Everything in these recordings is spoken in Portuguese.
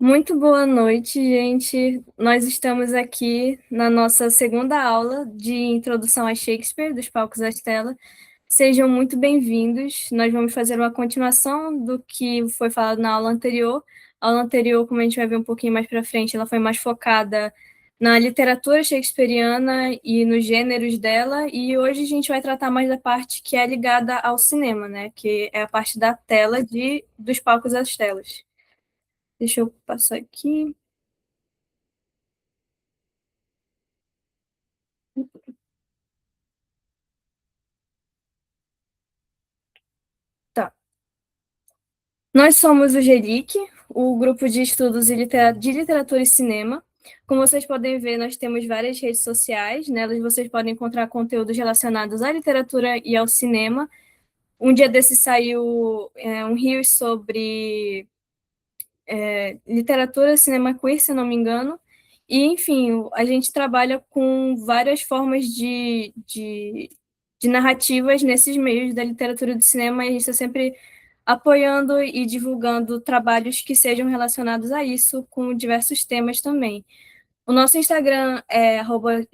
Muito boa noite, gente. Nós estamos aqui na nossa segunda aula de Introdução a Shakespeare, dos Palcos da Stella. Sejam muito bem-vindos. Nós vamos fazer uma continuação do que foi falado na aula anterior. A aula anterior, como a gente vai ver um pouquinho mais para frente, ela foi mais focada na literatura shakespeariana e nos gêneros dela, e hoje a gente vai tratar mais da parte que é ligada ao cinema, né? Que é a parte da tela dos palcos das telas. Deixa eu passar aqui. Tá. Nós somos o GELIC, o grupo de estudos de literatura e cinema. Como vocês podem ver, nós temos várias redes sociais. Nelas vocês podem encontrar conteúdos relacionados à literatura e ao cinema. Um dia desse saiu um Reels sobre literatura, cinema queer, se não me engano. E, enfim, a gente trabalha com várias formas de narrativas nesses meios da literatura e do cinema, e a gente está sempre apoiando e divulgando trabalhos que sejam relacionados a isso, com diversos temas também. O nosso Instagram é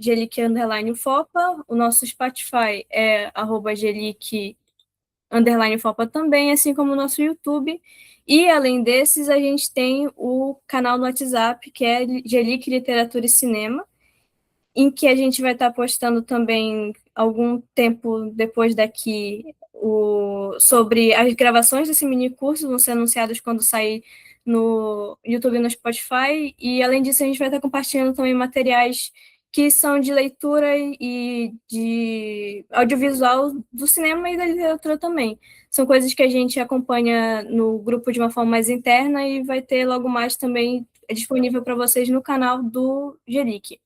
@gelic_fopa, o nosso Spotify é @gelic _fopa também, assim como o nosso YouTube. E, além desses, a gente tem o canal no WhatsApp, que é Gelic Literatura e Cinema, em que a gente vai estar postando também, algum tempo depois daqui, sobre as gravações desse mini curso, vão ser anunciadas quando sair no YouTube e no Spotify, e além disso a gente vai estar compartilhando também materiais que são de leitura e de audiovisual do cinema e da literatura também. São coisas que a gente acompanha no grupo de uma forma mais interna e vai ter logo mais também disponível para vocês no canal do Gelic.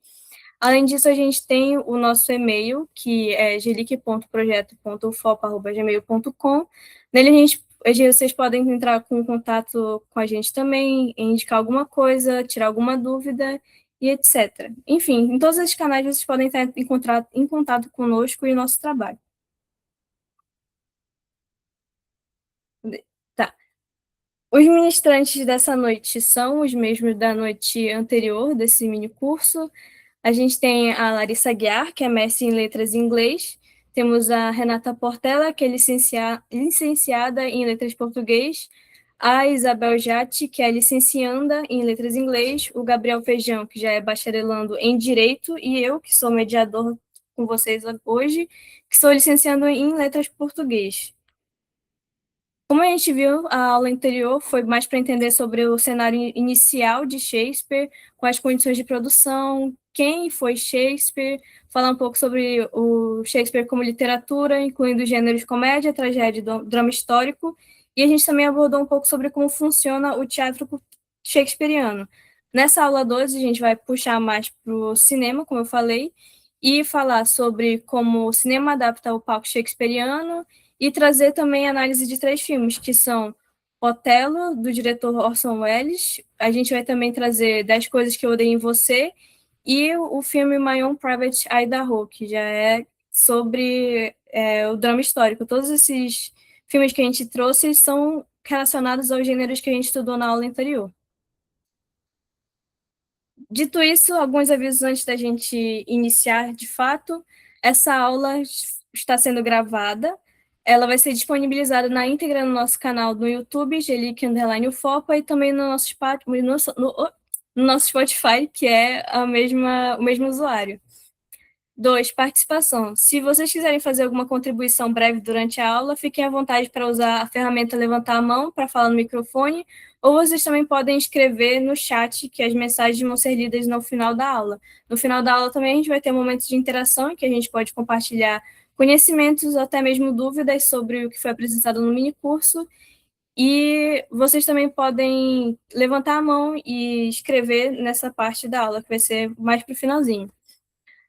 Além disso, a gente tem o nosso e-mail, que é gelic.projeto.fopa@gmail.com. Nele vocês podem entrar com contato com a gente também, indicar alguma coisa, tirar alguma dúvida e etc. Enfim, em todos esses canais vocês podem estar em contato conosco e o nosso trabalho. Tá. Os ministrantes dessa noite são os mesmos da noite anterior, desse mini curso. A gente tem a Larissa Guiar, que é mestre em letras em inglês. Temos a Renata Portela, que é licenciada em letras português. A Isabel Jatti, que é licencianda em letras em inglês. O Gabriel Feijão, que já é bacharelando em direito. E eu, que sou mediador com vocês hoje, que sou licenciando em letras português. Como a gente viu, a aula anterior foi mais para entender sobre o cenário inicial de Shakespeare, quais condições de produção, quem foi Shakespeare, falar um pouco sobre o Shakespeare como literatura, incluindo gêneros comédia, tragédia e drama histórico, e a gente também abordou um pouco sobre como funciona o teatro shakespeariano. Nessa aula 2, a gente vai puxar mais para o cinema, como eu falei, e falar sobre como o cinema adapta o palco shakespeariano, e trazer também análise de 3 filmes, que são Otelo, do diretor Orson Welles. A gente vai também trazer 10 Coisas que Eu Odeio em Você, e o filme My Own Private Idaho, que já é sobre o drama histórico. Todos esses filmes que a gente trouxe são relacionados aos gêneros que a gente estudou na aula anterior. Dito isso, alguns avisos antes da gente iniciar de fato. Essa aula está sendo gravada. Ela vai ser disponibilizada na íntegra no nosso canal do YouTube, Gelic_Fopa, e também no nosso, no nosso Spotify, que é o mesmo usuário. 2, participação. Se vocês quiserem fazer alguma contribuição breve durante a aula, fiquem à vontade para usar a ferramenta levantar a mão para falar no microfone, ou vocês também podem escrever no chat, que as mensagens vão ser lidas no final da aula. No final da aula também a gente vai ter momentos de interação em que a gente pode compartilhar conhecimentos, ou até mesmo dúvidas sobre o que foi apresentado no minicurso, e vocês também podem levantar a mão e escrever nessa parte da aula, que vai ser mais para o finalzinho.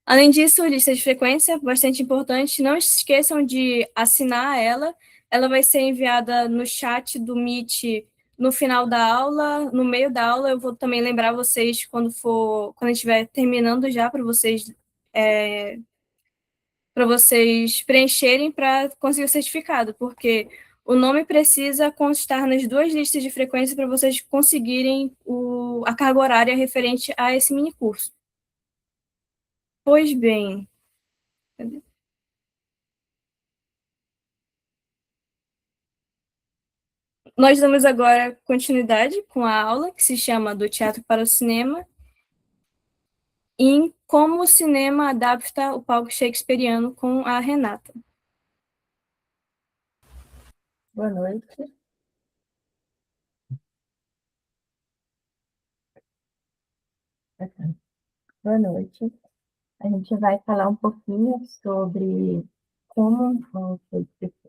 Além disso, lista de frequência, bastante importante. Não se esqueçam de assinar ela. Ela vai ser enviada no chat do Meet no final da aula, no meio da aula. Eu vou também lembrar vocês quando estiver terminando já, para vocês preencherem para conseguir o certificado, porque O nome precisa constar nas duas listas de frequência para vocês conseguirem a carga horária referente a esse minicurso. Pois bem, nós damos agora continuidade com a aula que se chama Do Teatro para o Cinema, em como o cinema adapta o palco shakespeariano com a Renata. Boa noite. Boa noite. A gente vai falar um pouquinho sobre como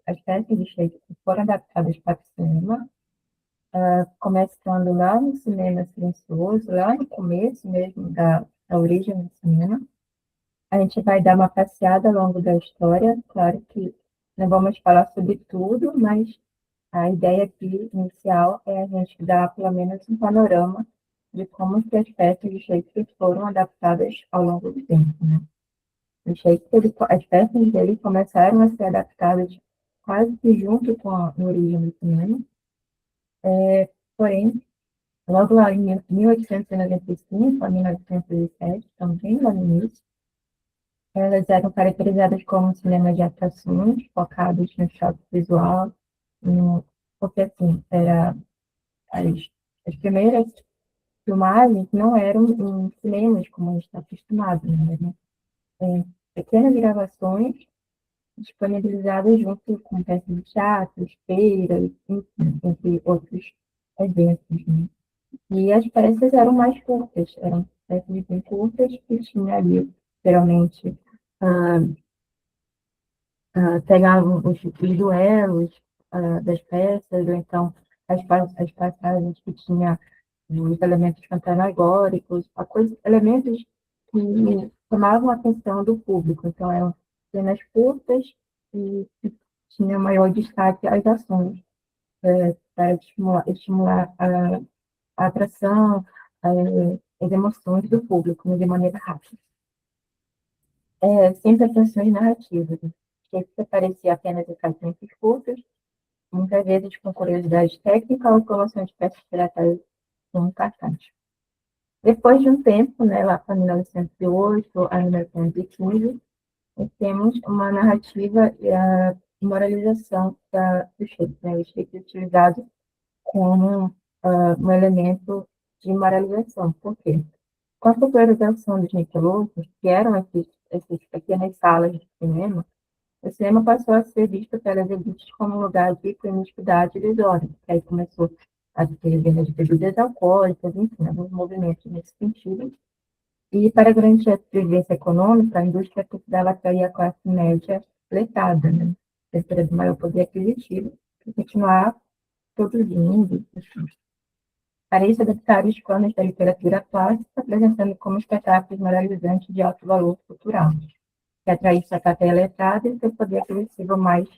as peças de Shakespeare foram adaptadas para o cinema, começando lá no cinema silencioso, lá no começo mesmo da origem do cinema. A gente vai dar uma passeada ao longo da história, claro que não vamos falar sobre tudo, mas a ideia aqui inicial é a gente dar pelo menos um panorama de como que as peças de Shakespeare foram adaptadas ao longo do tempo, né? O Shakespeare, as peças dele começaram a ser adaptadas quase que junto com a origem do cinema, porém, logo lá em 1895 a 1907, também lá no início, elas eram caracterizadas como cinema de atrações, focados no choque visual, porque assim, as, as primeiras filmagens não eram em cinemas como a gente está acostumado, né? Eram pequenas gravações disponibilizadas junto com peças de teatro, feiras, enfim, entre outros eventos, né? E as peças eram mais curtas, eram peças bem curtas que tinham ali, geralmente, ah, pegavam os duelos das peças, ou então as passagens que tinha os elementos fantasmagóricos, elementos que chamavam a atenção do público. Então, eram cenas curtas e que tinham maior destaque às ações, para estimular a atração, as emoções do público, né, de maneira rápida. Sem pretensões narrativas. Que parecia apenas em fragmentos curtos, muitas vezes com curiosidade técnica ou promoção de peças piratas com cartaz. Depois de um tempo, né, lá para 1908 a 1915, temos uma narrativa e a moralização do Shakespeare, né? O Shakespeare é utilizado como um elemento de moralização. Por quê? Com a popularização dos Nickelodeons, que eram essas pequenas salas de cinema, o cinema passou a ser visto pelas elites como um lugar de promiscuidade e desordem, que aí começou a ter venda de bebidas alcoólicas, enfim, alguns movimentos nesse sentido. E para garantir a sobrevivência econômica, a indústria precisava atrair a classe média letrada, né? Terceira do maior poder aquisitivo, para continuar produzindo, enfim. Para isso, adaptaram os planos da literatura clássica, apresentando como espetáculos moralizantes de alto valor cultural, que atraísse a plateia letrada e seu poder aquisitivo mais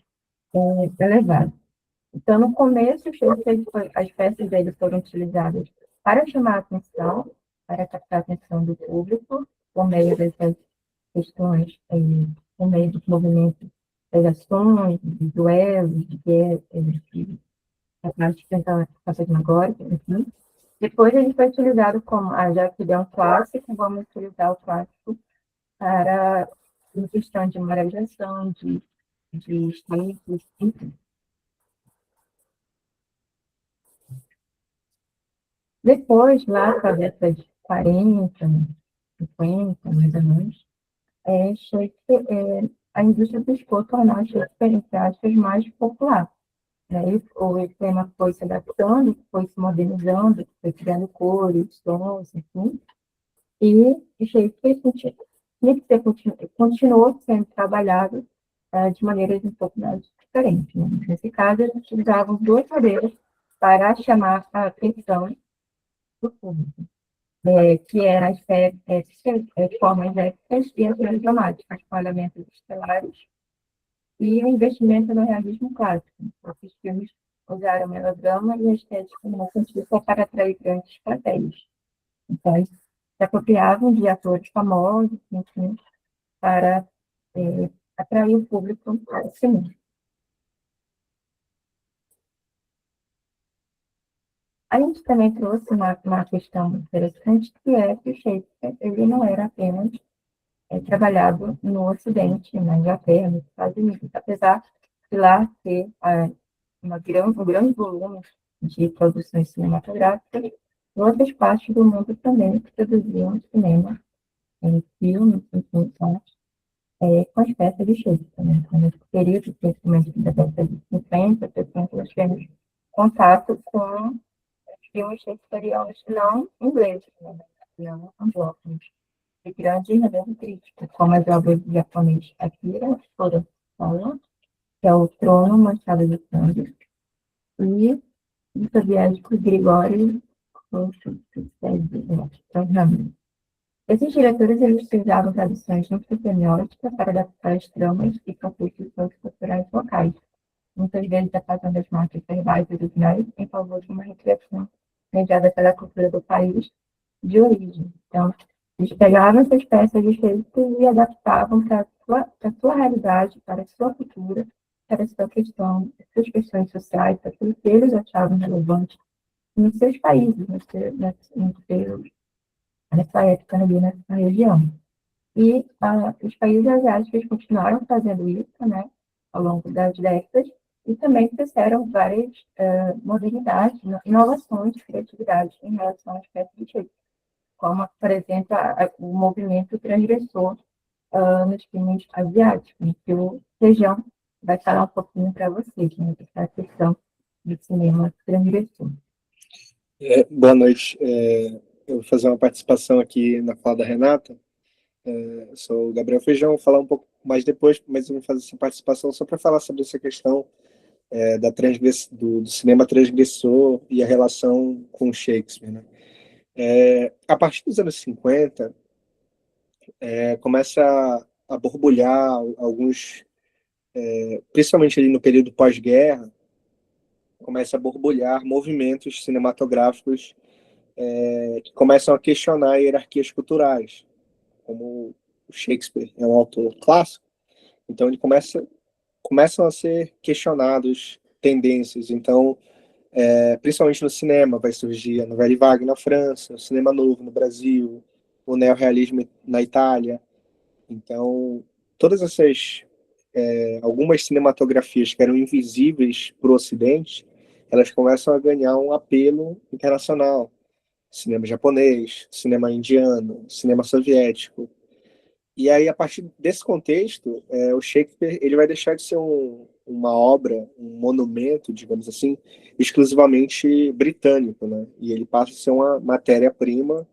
elevado. Então, no começo, as peças dele foram utilizadas para chamar a atenção, para captar a atenção do público, por meio dessas questões, por meio dos movimentos das ações, de duelos, de guerra, de a parte fantasmagórica, enfim. Depois ele foi utilizado como, já que ele é um clássico, vamos utilizar o clássico para uma questão de moralização, de estilos, enfim. Depois, lá para a década de 40, 50, mais ou menos, Shakespeare, a indústria buscou tornar Shakespeare, entre aspas, mais popular. Né? O tema foi se adaptando, foi se modernizando, foi criando cores, sons, enfim, e Shakespeare continuou sendo trabalhado de maneiras um pouco mais diferentes. Né? Nesse caso, eles utilizavam duas maneiras para chamar a atenção do público, que eram as formas épicas e as melodramáticas, com elementos estelares, e o investimento no realismo clássico. Esses filmes usaram melodrama e a estética científica para atrair grandes plateias. Então, eles se apropriavam de atores famosos, enfim, para atrair o público para o cinema. A gente também trouxe uma questão interessante, que é que o Shakespeare ele não era apenas trabalhado no Ocidente, na Inglaterra, nos Estados Unidos, apesar de lá ter um grande volume de produções cinematográficas, em outras partes do mundo também se produziam cinema, filmes, enfim, com as peças de Shakespeare. Né? Então, nesse período, principalmente da década de 50, 60, nós tivemos contato com filmes shakespearianos não ingleses, né? Não anglófonos, de grande relevo crítico, como as obras de japonês Akira Kurosawa, que é o Trono Manchado de Sangue, e do soviético Grigori Kossuth. Esses diretores eles utilizavam traduções não semióticas para adaptar as tramas e conflitos socioculturais locais, muitas vezes afastando as marcas verbais originais em favor de uma recriação mediada pela cultura do país de origem. Então, eles pegavam essas peças de Shakespeare e adaptavam para a sua realidade, para a sua cultura, para a sua questão, as suas questões sociais, para aquilo que eles achavam relevante nos seus países, nessa época ali, nessa região. E os países asiáticos continuaram fazendo isso, né, ao longo das décadas, e também trouxeram várias modernidades, inovações, criatividade em relação às peças de Shakespeare, como, por exemplo, o movimento transgressor nos filmes asiáticos, que o Feijão vai falar um pouquinho para vocês, né, dessa questão do cinema transgressor. Boa noite. Eu vou fazer uma participação aqui na fala da Renata. Eu sou o Gabriel Feijão, vou falar um pouco mais depois, mas eu vou fazer essa participação só para falar sobre essa questão do cinema transgressor e a relação com Shakespeare. Né? A partir dos anos 50, começa a borbulhar alguns, principalmente ali no período pós-guerra, começa a borbulhar movimentos cinematográficos que começam a questionar hierarquias culturais. Como o Shakespeare é um autor clássico, então ele começam a ser questionados tendências. Então, principalmente no cinema, vai surgir a Nouvelle Vague na França, o cinema novo no Brasil, o neorrealismo na Itália. Então, todas essas algumas cinematografias que eram invisíveis para o Ocidente, elas começam a ganhar um apelo internacional. Cinema japonês, cinema indiano, cinema soviético. E aí, a partir desse contexto, o Shakespeare ele vai deixar de ser uma obra, um monumento, digamos assim, exclusivamente britânico, né? E ele passa a ser uma matéria-prima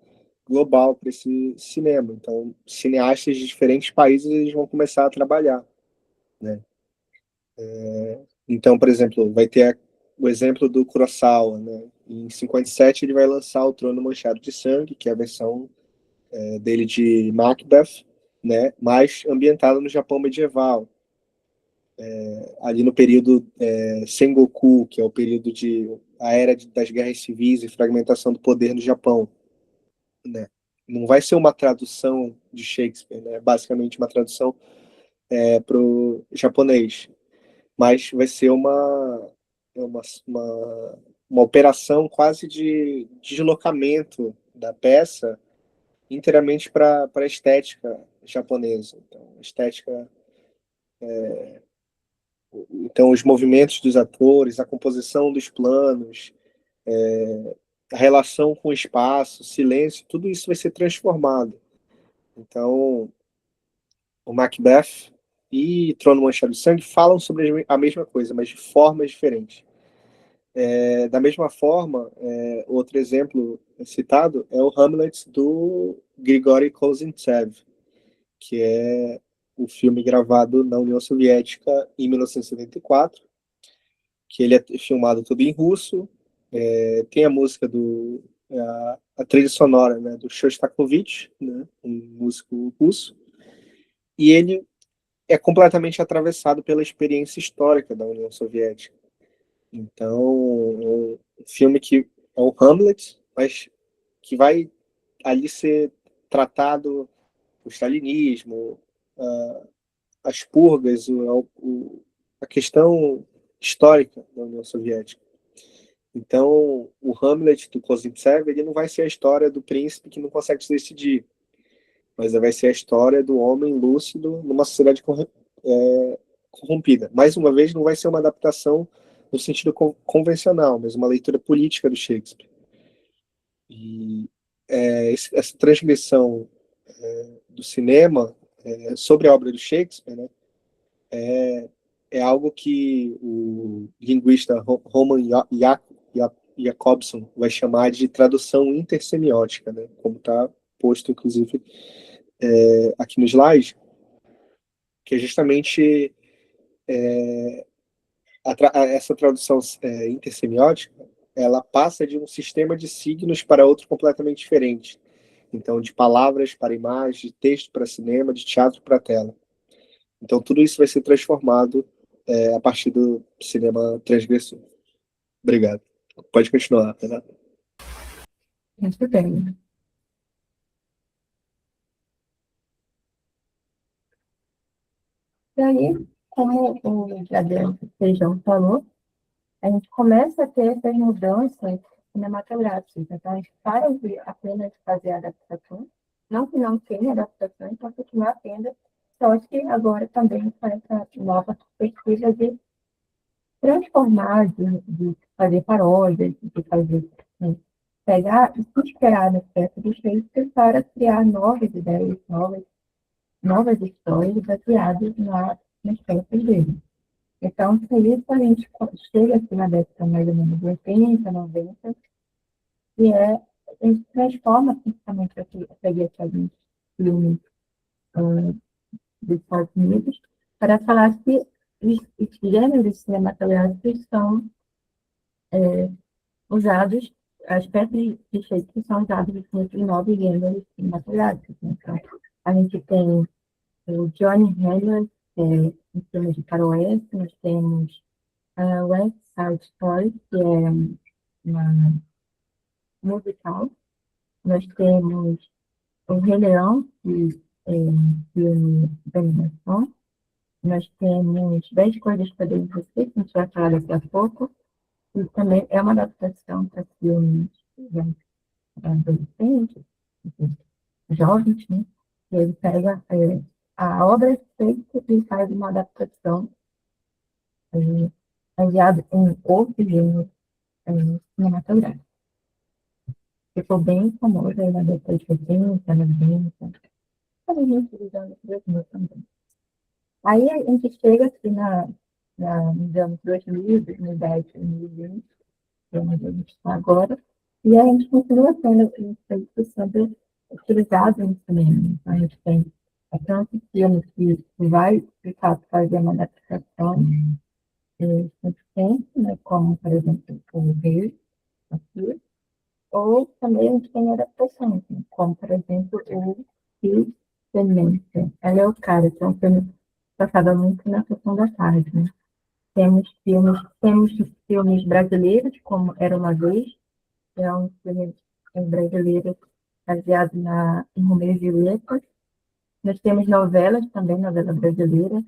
global para esse cinema. Então, cineastas de diferentes países eles vão começar a trabalhar, né? Então, por exemplo, vai ter o exemplo do Kurosawa, né? Em 57 ele vai lançar o Trono Manchado de Sangue, que é a versão dele de Macbeth, né, mais ambientado no Japão medieval, ali no período Sengoku, que é o período a era das guerras civis e fragmentação do poder no Japão, né. Não vai ser uma tradução de Shakespeare, né, basicamente uma tradução para o japonês, mas vai ser uma, uma, uma operação quase de deslocamento da peça inteiramente para a estética japonesa. Então, os movimentos dos atores, a composição dos planos, a relação com o espaço, silêncio, tudo isso vai ser transformado. Então, o Macbeth e Trono Manchado de Sangue falam sobre a mesma coisa, mas de formas diferentes. Da mesma forma, outro exemplo citado é o Hamlet do Grigory Kozintsev, que é o filme gravado na União Soviética em 1974, que ele é filmado todo em russo, tem a música a trilha sonora, né, do Shostakovich, né, um músico russo, e ele é completamente atravessado pela experiência histórica da União Soviética. Então, é um filme que é o Hamlet, mas que vai ali ser tratado o stalinismo, as purgas, a questão histórica da União Soviética. Então, o Hamlet do Kozintsev, ele não vai ser a história do príncipe que não consegue se decidir, mas vai ser a história do homem lúcido numa sociedade corrompida. Mais uma vez, não vai ser uma adaptação no sentido convencional, mas uma leitura política do Shakespeare. E essa transgressão do cinema sobre a obra do Shakespeare, né, é algo que o linguista Roman Jakobson vai chamar de tradução intersemiótica, né, como está posto, inclusive, aqui no slide, que é justamente essa tradução intersemiótica, ela passa de um sistema de signos para outro completamente diferente. Então, de palavras para imagem, de texto para cinema, de teatro para tela. Então, tudo isso vai ser transformado a partir do cinema transgressor. Obrigado. Pode continuar, Renata. Muito bem. E aí, como o Adriano Feijão falou, a gente começa a ter essas mudanças cinematográficas. Então, a gente para de apenas fazer adaptações, não que não tenha adaptações, mas continuar tendo, só que agora também com essa nova perspectiva de transformar, de fazer paródias, de fazer, né, pegar e se inspirar nas peças do Shakespeare para criar novas ideias, novas histórias baseadas nas peças dele. Então, por isso a gente chega aqui na década mais ou menos de 80, 90, e a gente transforma principalmente aqui, eu peguei aqui alguns filmes dos Estados Unidos, para falar que os gêneros cinematográficos são usados, as peças de Shakespeare são usadas em nove gêneros cinematográficos. Então, a gente tem o Johnny Hammond, em filmes de faroeste, nós temos a West Side Story, que é uma musical, nós temos o Rei Leão, que é um filme de animação, nós temos 10 Coisas para Dentro de Você, que a gente vai falar daqui a pouco, e também é uma adaptação para filmes adolescentes, enfim, jovens, né? E ele pega a obra feita e faz uma adaptação baseada em outro gênero cinematográfico. Ficou bem famoso aí na década de 80, 90, também dos anos 2000 também. Aí a gente chega aqui nos anos 2000, 2010, 2020, que é onde a gente está agora, e a gente continua tendo efeitos sempre utilizados no cinema. Então, a gente tem tanto filme que vai, de fato, fazer uma adaptação muito tempo, né, como, por exemplo, o Rei, aqui, ou também a gente tem adaptações, né, como, por exemplo, o Rio Tenente. Ela é o cara, que é um filme passado muito na sessão da tarde, né? Temos filmes brasileiros, como Era uma Vez, que é um filme brasileiro baseado em Romeu e Julieta. Nós temos novelas também, novela brasileira,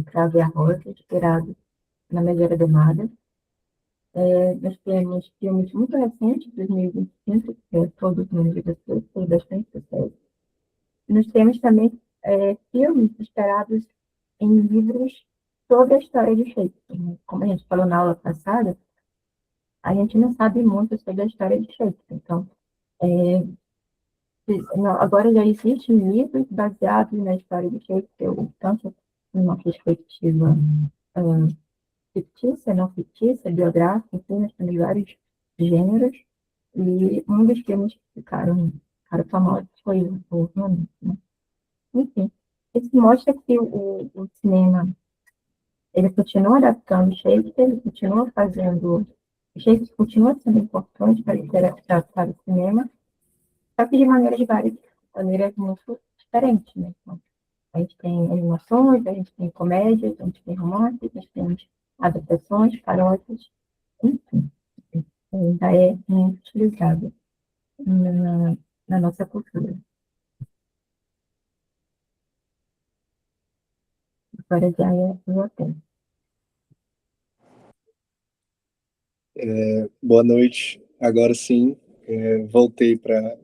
Cravo e a Rosa, inspirado na Megera Domada. Nós temos filmes muito recentes, 2025, que é Todos os Menos de Você, foi bastante sucesso. Nós temos também filmes inspirados em livros sobre a história de Shakespeare, né? Como a gente falou na aula passada, a gente não sabe muito sobre a história de Shakespeare. Então, agora já existem livros baseados na história de Shakespeare, tanto numa perspectiva fictícia, não fictícia, biográfica, enfim, nós temos vários gêneros, e um dos filmes que ficaram famosos foi o Hamlet, né? Enfim, isso mostra que o cinema, ele continua adaptando Shakespeare, ele continua fazendo, Shakespeare continua sendo importante para a literatura, para o cinema, só que de maneiras muito diferentes, né? Então, a gente tem animações, a gente tem comédias, a gente tem romances, a gente tem adaptações, paródias, enfim, ainda é muito utilizado na nossa cultura. Agora já é o hotel. Boa noite. Agora sim, voltei para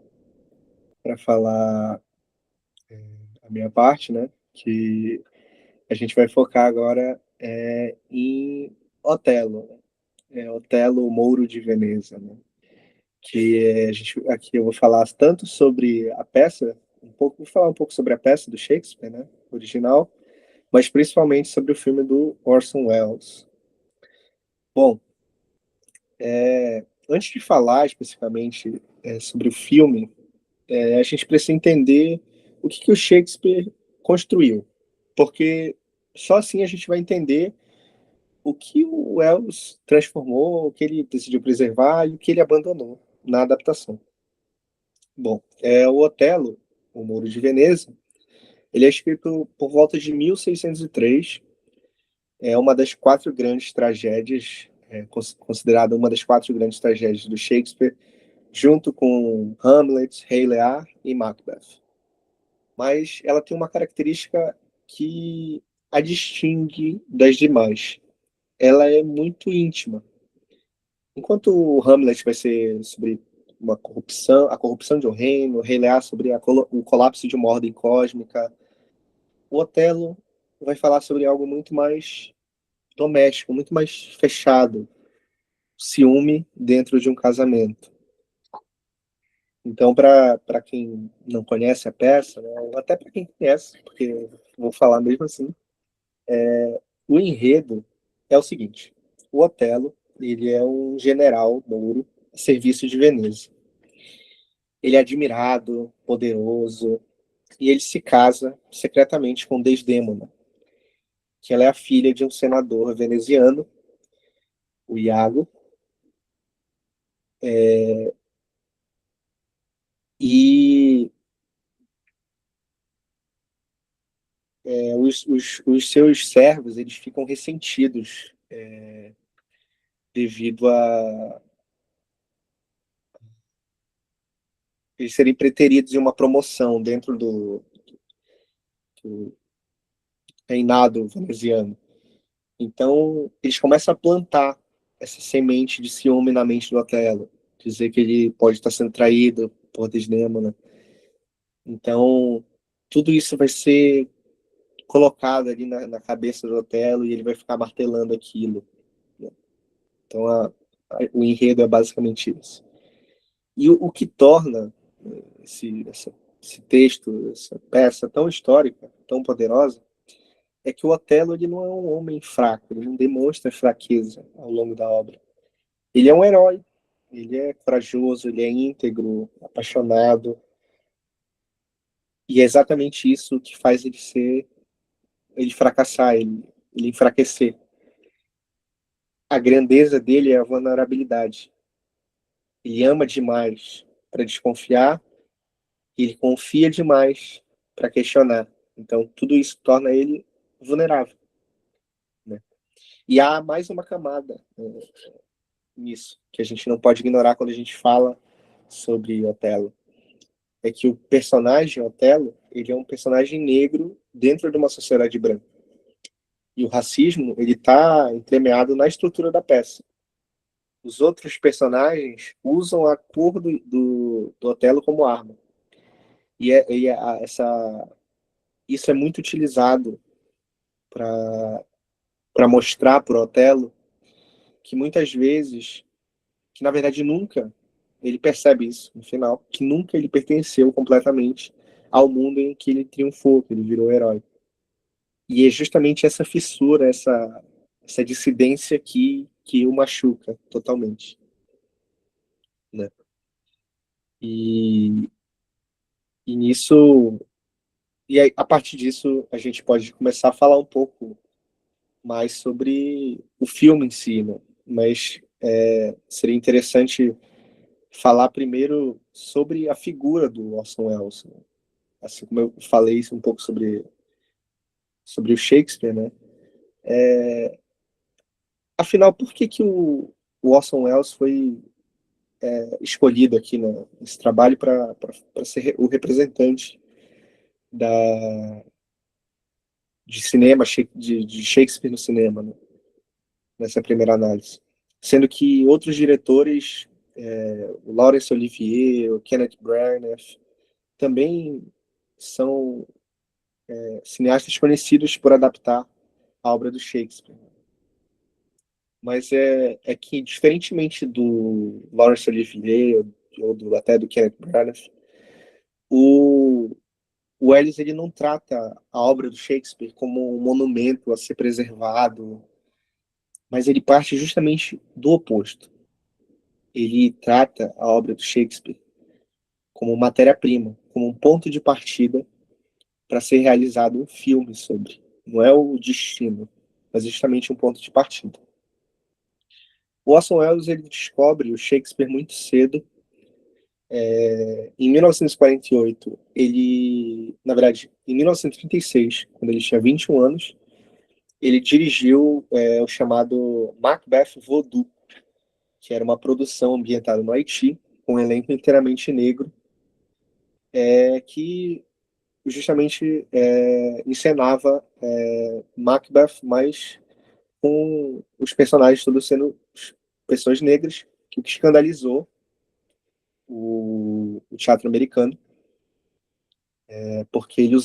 falar a minha parte, né? Que a gente vai focar agora em Otelo, Otelo, o Mouro de Veneza, né? Aqui eu vou falar tanto sobre a peça, vou falar um pouco sobre a peça do Shakespeare, né? Original, mas principalmente sobre o filme do Orson Welles. Bom, antes de falar especificamente sobre o filme, a gente precisa entender o que o Shakespeare construiu, porque só assim a gente vai entender o que o Wells transformou, o que ele decidiu preservar e o que ele abandonou na adaptação. Bom, o Otelo, o Mouro de Veneza, ele é escrito por volta de 1603, é uma das quatro grandes tragédias, considerada uma das quatro grandes tragédias do Shakespeare, junto com Hamlet, Rei Lear e Macbeth. Mas ela tem uma característica que a distingue das demais. Ela é muito íntima. Enquanto o Hamlet vai ser sobre uma corrupção, a corrupção de um reino, o Rei Lear sobre o colapso de uma ordem cósmica, o Otelo vai falar sobre algo muito mais doméstico, muito mais fechado, ciúme dentro de um casamento. Então, para quem não conhece a peça, né, ou até para quem conhece, porque eu vou falar mesmo assim, o enredo é o seguinte: o Otelo, ele é um general mouro a serviço de Veneza. Ele é admirado, poderoso, e ele se casa secretamente com Desdémona, que ela é a filha de um senador veneziano, o Iago, e os seus servos eles ficam ressentidos devido a eles serem preteridos em uma promoção dentro do reinado veneziano. Então, eles começam a plantar essa semente de ciúme na mente do Otelo, dizer que ele pode estar sendo traído por Desdémona. Então, tudo isso vai ser colocado ali na cabeça do Otelo e ele vai ficar martelando aquilo. Então, o enredo é basicamente isso. E o que torna esse texto, essa peça tão histórica, tão poderosa, é que o Otelo ele não é um homem fraco, ele não demonstra fraqueza ao longo da obra. Ele é um herói, ele é corajoso, ele é íntegro, apaixonado, e é exatamente isso que faz ele fracassar, ele enfraquecer. A grandeza dele é a vulnerabilidade. Ele ama demais para desconfiar, e ele confia demais para questionar. Então, tudo isso torna ele vulnerável, né? E há mais uma camada nisso, que a gente não pode ignorar quando a gente fala sobre Otelo. É que o personagem Otelo, ele é um personagem negro dentro de uma sociedade branca. E o racismo, ele está entremeado na estrutura da peça. Os outros personagens usam a cor do Otelo como arma. Isso é muito utilizado para mostrar para o Otelo que muitas vezes, que na verdade nunca, ele percebe isso no final, que nunca ele pertenceu completamente ao mundo em que ele triunfou, que ele virou herói. E é justamente essa fissura, essa dissidência que o machuca totalmente, né? E, e nisso, e aí, a partir disso, a gente pode começar a falar um pouco mais sobre o filme em si, né? Mas seria interessante falar primeiro sobre a figura do Orson Welles, né? Assim como eu falei um pouco sobre o Shakespeare, né? Afinal, por que o Orson Welles foi escolhido aqui nesse trabalho para ser o representante da, de cinema, de Shakespeare no cinema, né? Nessa primeira análise? sendo que outros diretores, o Laurence Olivier, o Kenneth Branagh, também são cineastas conhecidos por adaptar a obra do Shakespeare. Mas é que, diferentemente do Laurence Olivier ou até do Kenneth Branagh, o Welles ele não trata a obra do Shakespeare como um monumento a ser preservado, mas ele parte justamente do oposto. Ele trata a obra do Shakespeare como matéria-prima, como um ponto de partida para ser realizado um filme sobre. Não é o destino, mas justamente um ponto de partida. O Orson Welles ele descobre o Shakespeare muito cedo. Em 1948, na verdade, em 1936, quando ele tinha 21 anos, ele dirigiu o chamado Macbeth Voodoo, que era uma produção ambientada no Haiti, com um elenco inteiramente negro, que justamente encenava Macbeth, mas com os personagens todos sendo pessoas negras, o que escandalizou o teatro americano, porque ele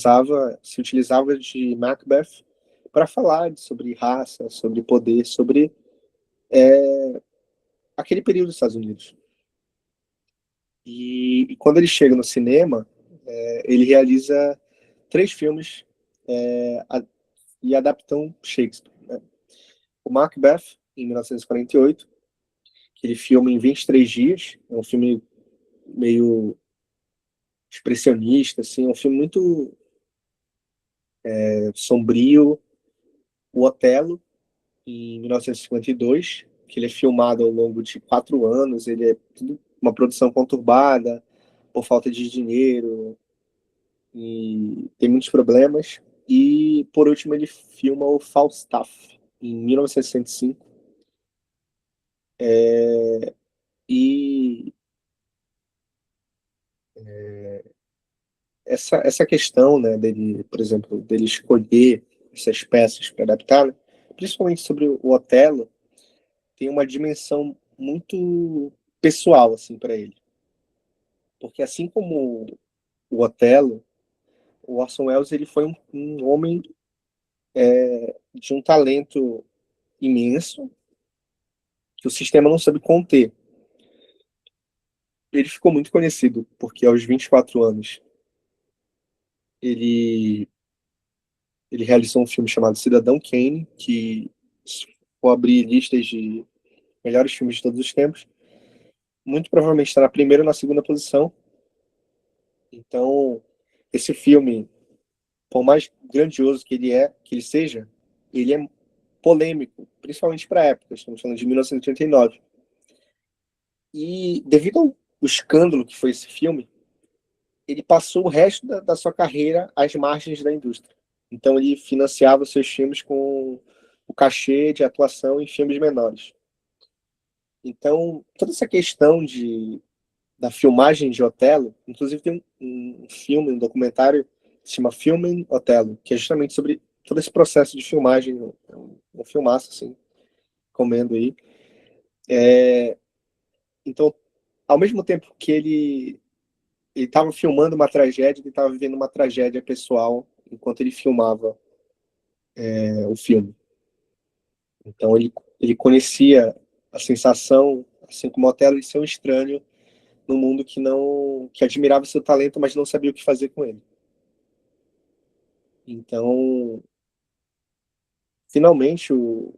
se utilizava de Macbeth para falar sobre raça, sobre poder, sobre aquele período dos Estados Unidos. E quando ele chega no cinema, ele realiza 3 filmes e adaptam Shakespeare. Né? O Macbeth, em 1948, que ele filma em 23 dias, é um filme meio expressionista, assim, é um filme muito sombrio. O Otelo, em 1952, que ele é filmado ao longo de 4 anos, ele é tudo uma produção conturbada, por falta de dinheiro, e tem muitos problemas. E, por último, ele filma o Falstaff, em 1965. E essa questão, né, dele, por exemplo, dele escolher essas peças para adaptar, né, principalmente sobre o Otelo, tem uma dimensão muito pessoal assim para ele, porque assim como o Otelo, o Orson Welles ele foi um homem de um talento imenso que o sistema não soube conter. Ele ficou muito conhecido porque aos 24 anos ele ele realizou um filme chamado Cidadão Kane, que se for abrir listas de melhores filmes de todos os tempos, muito provavelmente está na primeira ou na segunda posição. Então, esse filme, por mais grandioso que ele seja, ele é polêmico, principalmente para a época. Estamos falando de 1989. E devido ao escândalo que foi esse filme, ele passou o resto da sua carreira às margens da indústria. Então, ele financiava seus filmes com o cachê de atuação em filmes menores. Então, toda essa questão da filmagem de Otelo, inclusive tem um filme, um documentário que se chama Filming Otelo, que é justamente sobre todo esse processo de filmagem, um filmaço, assim, comendo aí. Então, ao mesmo tempo que ele estava filmando uma tragédia, ele estava vivendo uma tragédia pessoal enquanto ele filmava o filme. Então, ele conhecia a sensação, assim como Otelo, de ser um estranho no mundo que admirava seu talento, mas não sabia o que fazer com ele. Então, finalmente, o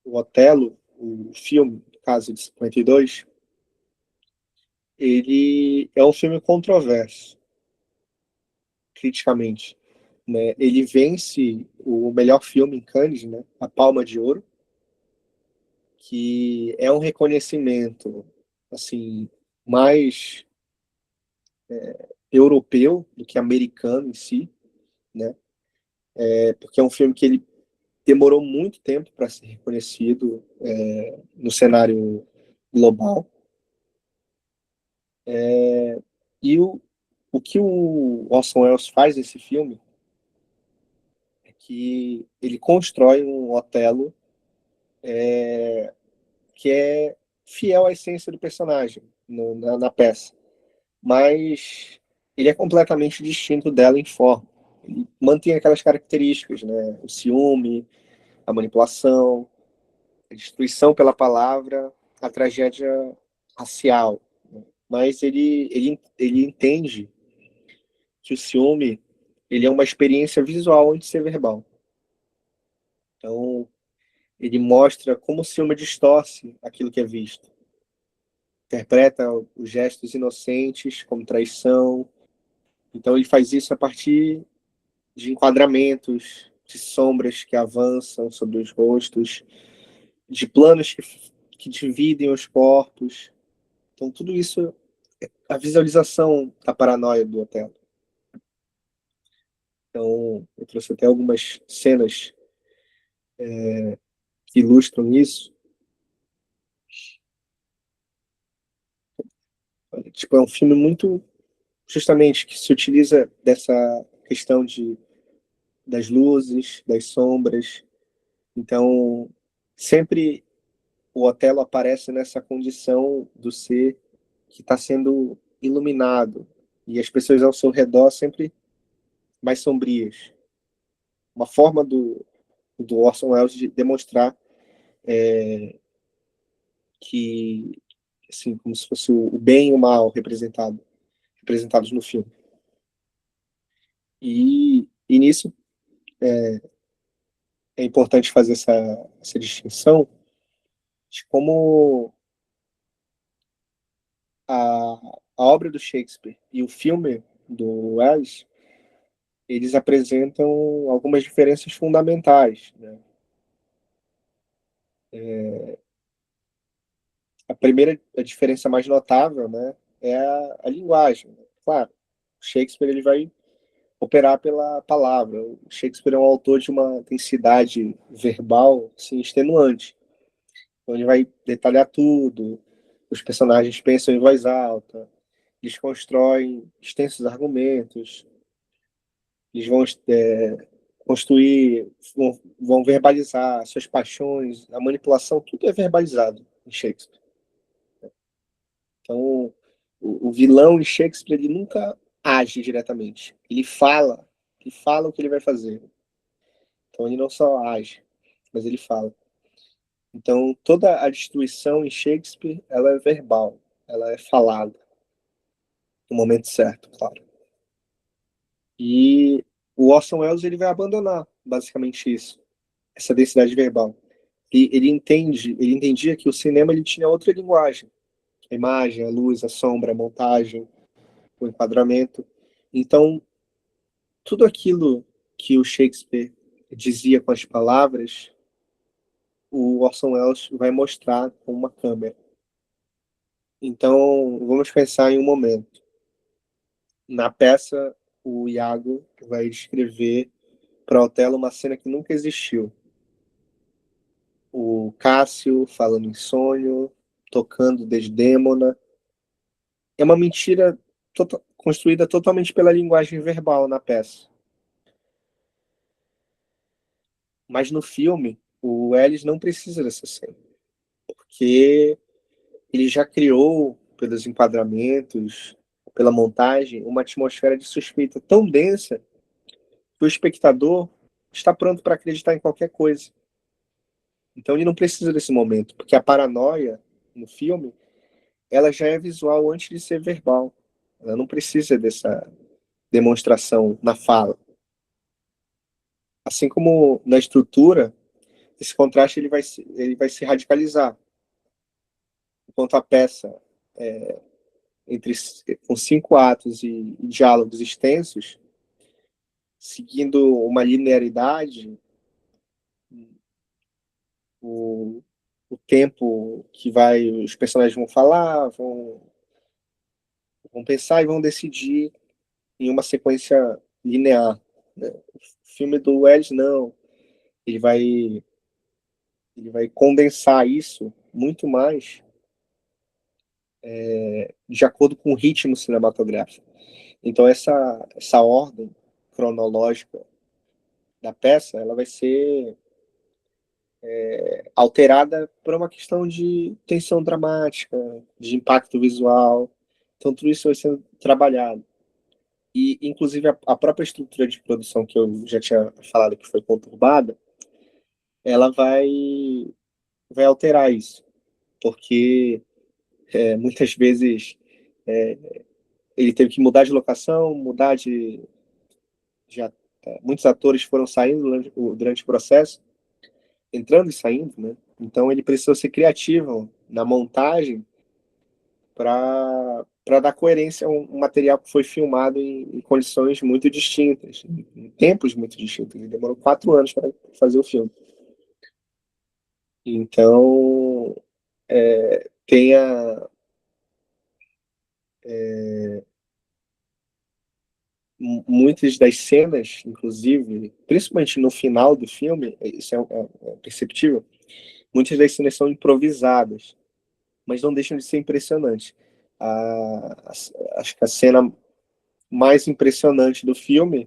Otelo, o filme, no caso de 52, ele é um filme controverso, criticamente. Né? Ele vence o melhor filme em Cannes, né? A Palma de Ouro, que é um reconhecimento assim mais europeu do que americano em si, né? Porque é um filme que ele demorou muito tempo para ser reconhecido no cenário global. E o que o Orson Welles faz nesse filme é que ele constrói um Otelo que é fiel à essência do personagem na peça, mas ele é completamente distinto dela em forma. Ele mantém aquelas características, né? O ciúme, a manipulação, a destruição pela palavra, a tragédia racial. Mas ele entende que o ciúme ele é uma experiência visual antes de ser verbal. Então, ele mostra como o ciúme distorce aquilo que é visto. Interpreta os gestos inocentes como traição. Então, ele faz isso a partir de enquadramentos, de sombras que avançam sobre os rostos, de planos que dividem os corpos. Então, tudo isso é a visualização da paranoia do Otelo. Então, eu trouxe até algumas cenas que ilustram isso. Tipo, é um filme muito, justamente, que se utiliza dessa questão das luzes, das sombras. Então, sempre o Otelo aparece nessa condição do ser que está sendo iluminado e as pessoas ao seu redor sempre mais sombrias. Uma forma do Orson Welles de demonstrar que, assim, como se fosse o bem e o mal representados no filme. E nisso é importante fazer essa distinção de como a obra do Shakespeare e o filme do Welles, eles apresentam algumas diferenças fundamentais, né? A primeira, a diferença mais notável, né, é a linguagem. Claro, Shakespeare ele vai operar pela palavra. O Shakespeare é um autor de uma densidade verbal assim, extenuante. Então ele vai detalhar tudo, os personagens pensam em voz alta, eles constroem extensos argumentos, eles vão construir, vão verbalizar suas paixões, a manipulação, tudo é verbalizado em Shakespeare. Então, o vilão em Shakespeare ele nunca age diretamente. Ele fala o que ele vai fazer. Então ele não só age, mas ele fala. Então toda a destruição em Shakespeare ela é verbal, ela é falada no momento certo, claro. E o Orson Welles ele vai abandonar basicamente isso, essa densidade verbal. E ele entendia que o cinema ele tinha outra linguagem, a imagem, a luz, a sombra, a montagem, o enquadramento. Então tudo aquilo que o Shakespeare dizia com as palavras, o Orson Welles vai mostrar com uma câmera. Então, vamos pensar em um momento. Na peça, o Iago vai descrever para Otelo uma cena que nunca existiu. O Cássio falando em sonho, tocando Desdémona. É uma mentira construída totalmente pela linguagem verbal na peça. Mas no filme, o Ellis não precisa dessa cena, porque ele já criou, pelos enquadramentos, pela montagem, uma atmosfera de suspeita tão densa que o espectador está pronto para acreditar em qualquer coisa. Então ele não precisa desse momento, porque a paranoia no filme, ela já é visual antes de ser verbal. Ela não precisa dessa demonstração na fala. Assim como na estrutura, esse contraste ele vai se radicalizar. Enquanto a peça entre com 5 atos e diálogos extensos, seguindo uma linearidade, o, o tempo que os personagens vão falar, vão pensar e vão decidir em uma sequência linear. Né? O filme do Wells, não. Ele vai, ele vai condensar isso muito mais de acordo com o ritmo cinematográfico. Então, essa ordem cronológica da peça, ela vai ser alterada por uma questão de tensão dramática, de impacto visual. Então, tudo isso vai sendo trabalhado. E, inclusive, a própria estrutura de produção que eu já tinha falado que foi conturbada, ela vai alterar isso, porque muitas vezes ele teve que mudar de locação, mudar de. Já, muitos atores foram saindo durante o processo, entrando e saindo, né? Então ele precisou ser criativo na montagem para dar coerência a um material que foi filmado em condições muito distintas, em tempos muito distintos. Ele demorou 4 anos para fazer o filme. Então, tem muitas das cenas, inclusive, principalmente no final do filme, isso é perceptível, muitas das cenas são improvisadas, mas não deixam de ser impressionantes. Acho que a cena mais impressionante do filme,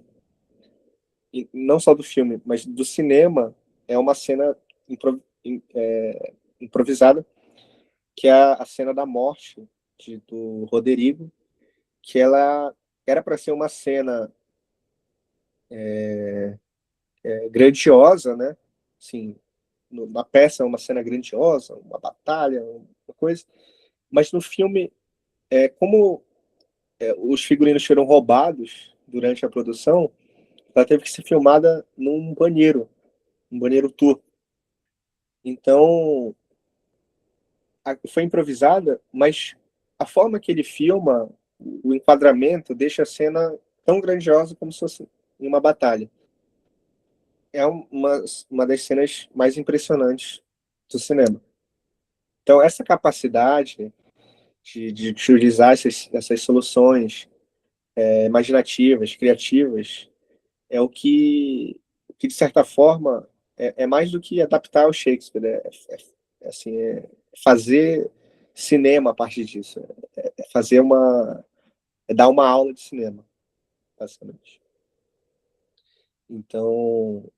e não só do filme, mas do cinema, é uma cena improvisada, que é a cena da morte do Roderigo, que ela era para ser uma cena grandiosa, né? Assim, na peça é uma cena grandiosa, uma batalha, uma coisa, mas no filme, como os figurinos foram roubados durante a produção, ela teve que ser filmada num banheiro, um banheiro turco. Então, foi improvisada, mas a forma que ele filma, o enquadramento, deixa a cena tão grandiosa como se fosse uma batalha. É uma das cenas mais impressionantes do cinema. Então, essa capacidade de utilizar essas soluções imaginativas, criativas, é de certa forma, é mais do que adaptar ao Shakespeare. Assim, fazer cinema a partir disso. Fazer dar uma aula de cinema, basicamente. Então,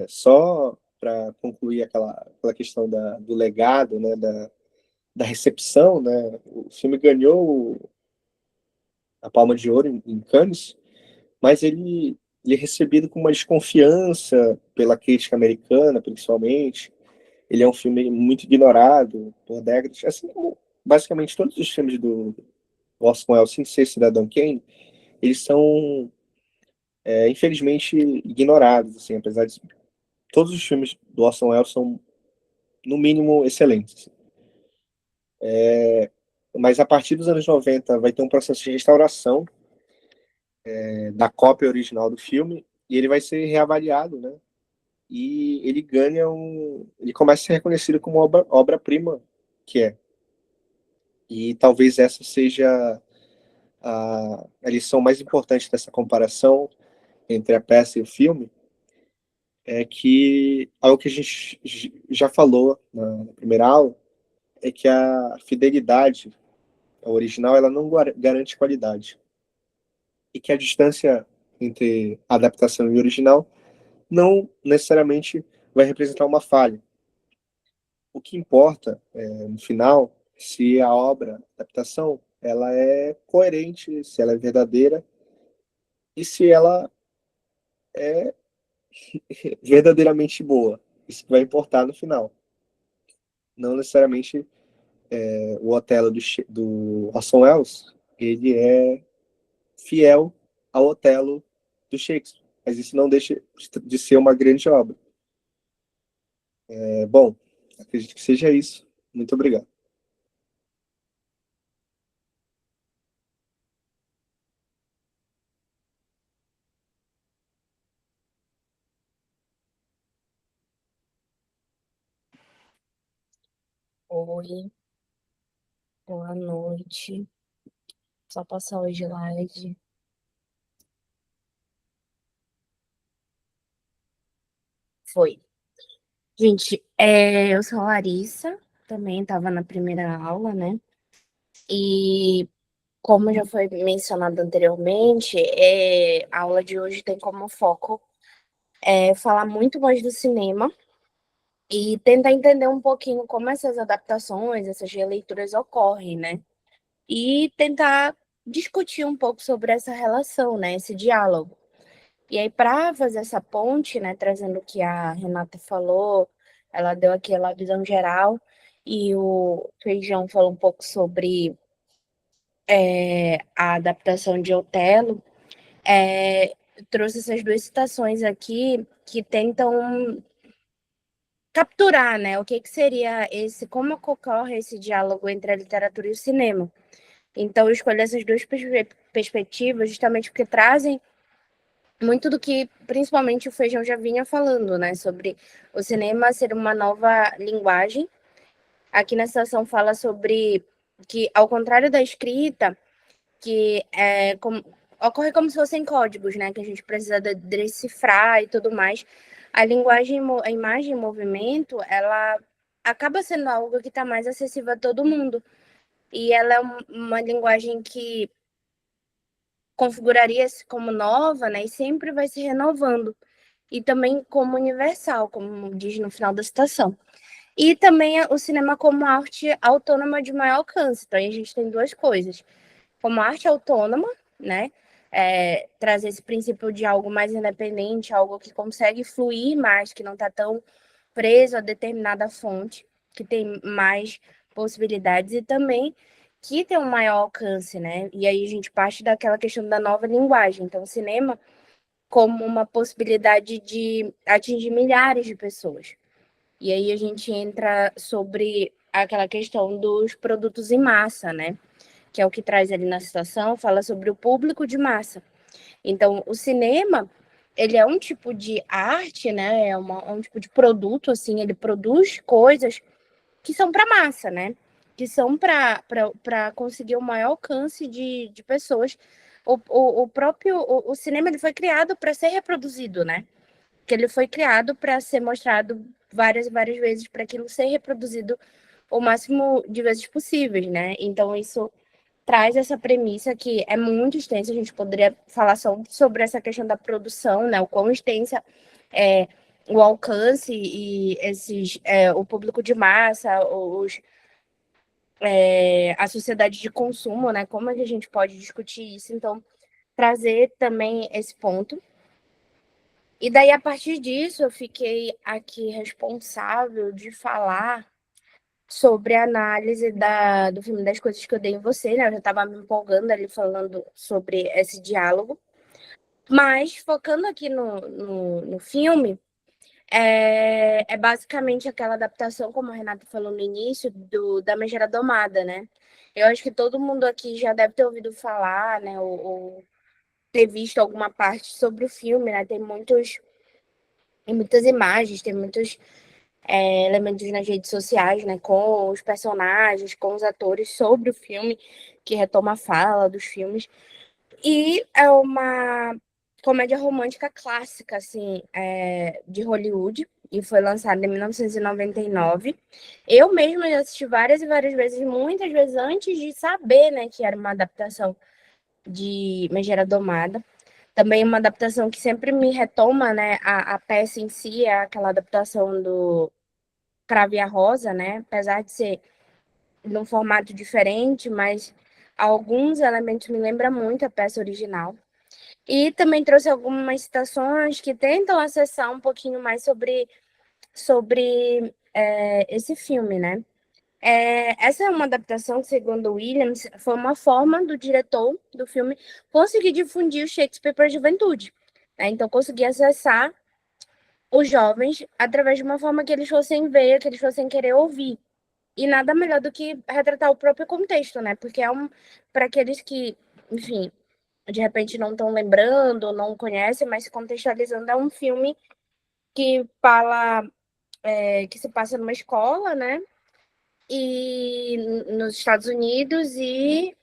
só para concluir aquela questão do legado, né, da recepção, né, o filme ganhou a Palma de Ouro em Cannes, mas ele é recebido com uma desconfiança pela crítica americana, principalmente. Ele é um filme muito ignorado por décadas, assim como basicamente todos os filmes do Orson Welles, sem ser Cidadão Kane, eles são, infelizmente, ignorados, assim, apesar de todos os filmes do Orson Welles são, no mínimo, excelentes. Mas a partir dos anos 90 vai ter um processo de restauração da cópia original do filme e ele vai ser reavaliado, né? E ele ele começa a ser reconhecido como obra-prima que é. E talvez essa seja a lição mais importante dessa comparação entre a peça e o filme, é que algo que a gente já falou na primeira aula, é que a fidelidade ao original ela não garante qualidade. E que a distância entre a adaptação e o original não necessariamente vai representar uma falha. O que importa, no final, se a obra, a adaptação, ela é coerente, se ela é verdadeira e se ela é verdadeiramente boa. Isso que vai importar no final. Não necessariamente o Otelo do Orson Welles, ele é fiel ao Otelo do Shakespeare. Mas isso não deixa de ser uma grande obra. Bom, acredito que seja isso. Muito obrigado. Oi, boa noite. Só passar o slide. Foi. Gente, eu sou a Larissa, também estava na primeira aula, né? E como já foi mencionado anteriormente, a aula de hoje tem como foco falar muito mais do cinema e tentar entender um pouquinho como essas adaptações, essas releituras ocorrem, né? E tentar discutir um pouco sobre essa relação, né? Esse diálogo. E aí, para fazer essa ponte, né, trazendo o que a Renata falou, ela deu aquela visão geral, e o Feijão falou um pouco sobre a adaptação de Otelo, trouxe essas duas citações aqui que tentam capturar, né, o que seria esse, como ocorre esse diálogo entre a literatura e o cinema. Então, eu escolhi essas duas perspectivas justamente porque trazem muito do que, principalmente, o Feijão já vinha falando, né? Sobre o cinema ser uma nova linguagem. Aqui na citação fala sobre que, ao contrário da escrita, que ocorre como se fossem códigos, né? Que a gente precisa decifrar e tudo mais. A linguagem, a imagem em movimento, ela acaba sendo algo que está mais acessível a todo mundo. E ela é uma linguagem que configuraria-se como nova, né? E sempre vai se renovando. E também como universal, como diz no final da citação. E também o cinema como arte autônoma de maior alcance. Então, aí a gente tem duas coisas. Como arte autônoma, né? Trazer esse princípio de algo mais independente, algo que consegue fluir mais, que não está tão preso a determinada fonte, que tem mais possibilidades e também que tem um maior alcance, né? E aí a gente parte daquela questão da nova linguagem. Então, o cinema como uma possibilidade de atingir milhares de pessoas. E aí a gente entra sobre aquela questão dos produtos em massa, né? Que é o que traz ali na citação, fala sobre o público de massa. Então, o cinema, ele é um tipo de arte, né? É um tipo de produto, assim, ele produz coisas que são para massa, né? Que são para conseguir o maior alcance de pessoas. O próprio o cinema ele foi criado para ser reproduzido, né? Que ele foi criado para ser mostrado várias e várias vezes, para aquilo ser reproduzido o máximo de vezes possíveis, né? Então, isso traz essa premissa que é muito extensa, a gente poderia falar só sobre essa questão da produção, né? O quão extensa é o alcance e o público de massa, a sociedade de consumo, né? Como é que a gente pode discutir isso? Então, trazer também esse ponto. E daí, a partir disso, eu fiquei aqui responsável de falar sobre a análise do filme Das Coisas que Eu Dei em Você, né? Eu já estava me empolgando ali falando sobre esse diálogo. Mas, focando aqui no filme, é basicamente aquela adaptação, como a Renata falou no início, da Megera Domada, né? Eu acho que todo mundo aqui já deve ter ouvido falar, né? Ou ter visto alguma parte sobre o filme, né? Tem muitas imagens, tem muitos elementos nas redes sociais, né? Com os personagens, com os atores sobre o filme, que retoma a fala dos filmes. E é uma comédia romântica clássica, assim, de Hollywood, e foi lançada em 1999. Eu mesma já assisti várias e várias vezes, muitas vezes antes de saber, né, que era uma adaptação de Megera Domada. Também uma adaptação que sempre me retoma, né, a peça em si, é aquela adaptação do Cravo e a Rosa, né, apesar de ser num formato diferente, mas alguns elementos me lembram muito a peça original. E também trouxe algumas citações que tentam acessar um pouquinho mais sobre esse filme, né? Essa é uma adaptação que, segundo Williams, foi uma forma do diretor do filme conseguir difundir o Shakespeare para a juventude. Né? Então, conseguir acessar os jovens através de uma forma que eles fossem ver, que eles fossem querer ouvir. E nada melhor do que retratar o próprio contexto, né? Porque para aqueles que, enfim, de repente não estão lembrando, não conhecem, mas se contextualizando, é um filme que fala, que se passa numa escola, né? E nos Estados Unidos e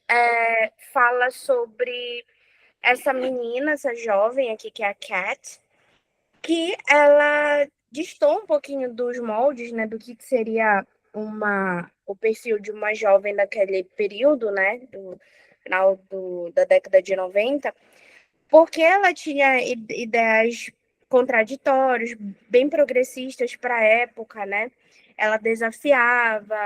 fala sobre essa menina, essa jovem aqui, que é a Cat, que ela distou um pouquinho dos moldes, né? Do que seria o perfil de uma jovem daquele período, né? Do final da década de 90, porque ela tinha ideias contraditórios, bem progressistas para a época, né? Ela desafiava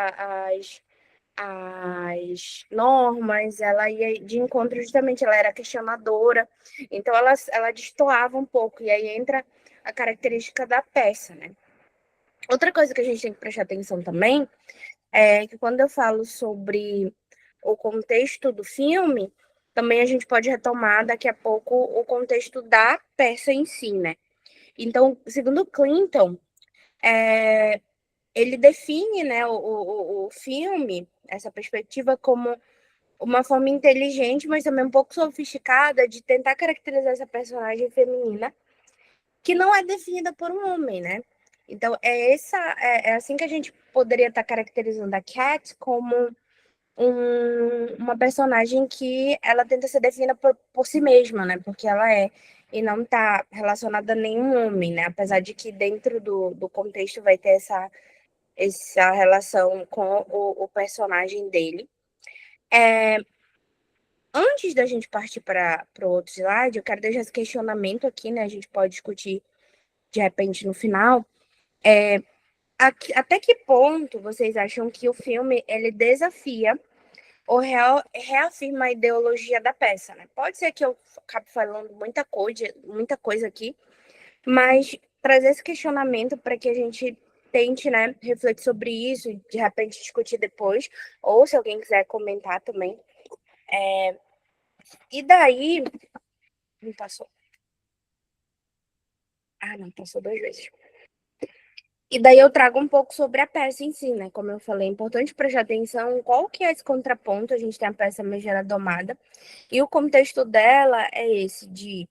as normas, ela ia de encontro justamente, ela era questionadora, então ela destoava um pouco, e aí entra a característica da peça, né? Outra coisa que a gente tem que prestar atenção também é que quando eu falo sobre o contexto do filme, também a gente pode retomar daqui a pouco o contexto da peça em si, né? Então, segundo Clinton, ele define, né, o filme, essa perspectiva, como uma forma inteligente, mas também um pouco sofisticada de tentar caracterizar essa personagem feminina, que não é definida por um homem, né? Então, é assim que a gente poderia estar caracterizando a Cat como uma personagem que ela tenta ser definida por si mesma, né? Porque ela é, e não está relacionada a nenhum homem, né? Apesar de que dentro do contexto vai ter essa relação com o personagem dele. Antes da gente partir para o outro slide, eu quero deixar esse questionamento aqui, né? A gente pode discutir de repente no final. Até que ponto vocês acham que o filme ele desafia ou reafirma a ideologia da peça, né? Pode ser que eu acabe falando muita coisa aqui, mas trazer esse questionamento para que a gente tente, né, refletir sobre isso e de repente discutir depois, ou se alguém quiser comentar também. E daí. Não passou. Ah, não, passou 2 vezes. E daí eu trago um pouco sobre a peça em si, né? Como eu falei, é importante prestar atenção em qual que é esse contraponto. A gente tem a peça Megera Domada, e o contexto dela é esse, de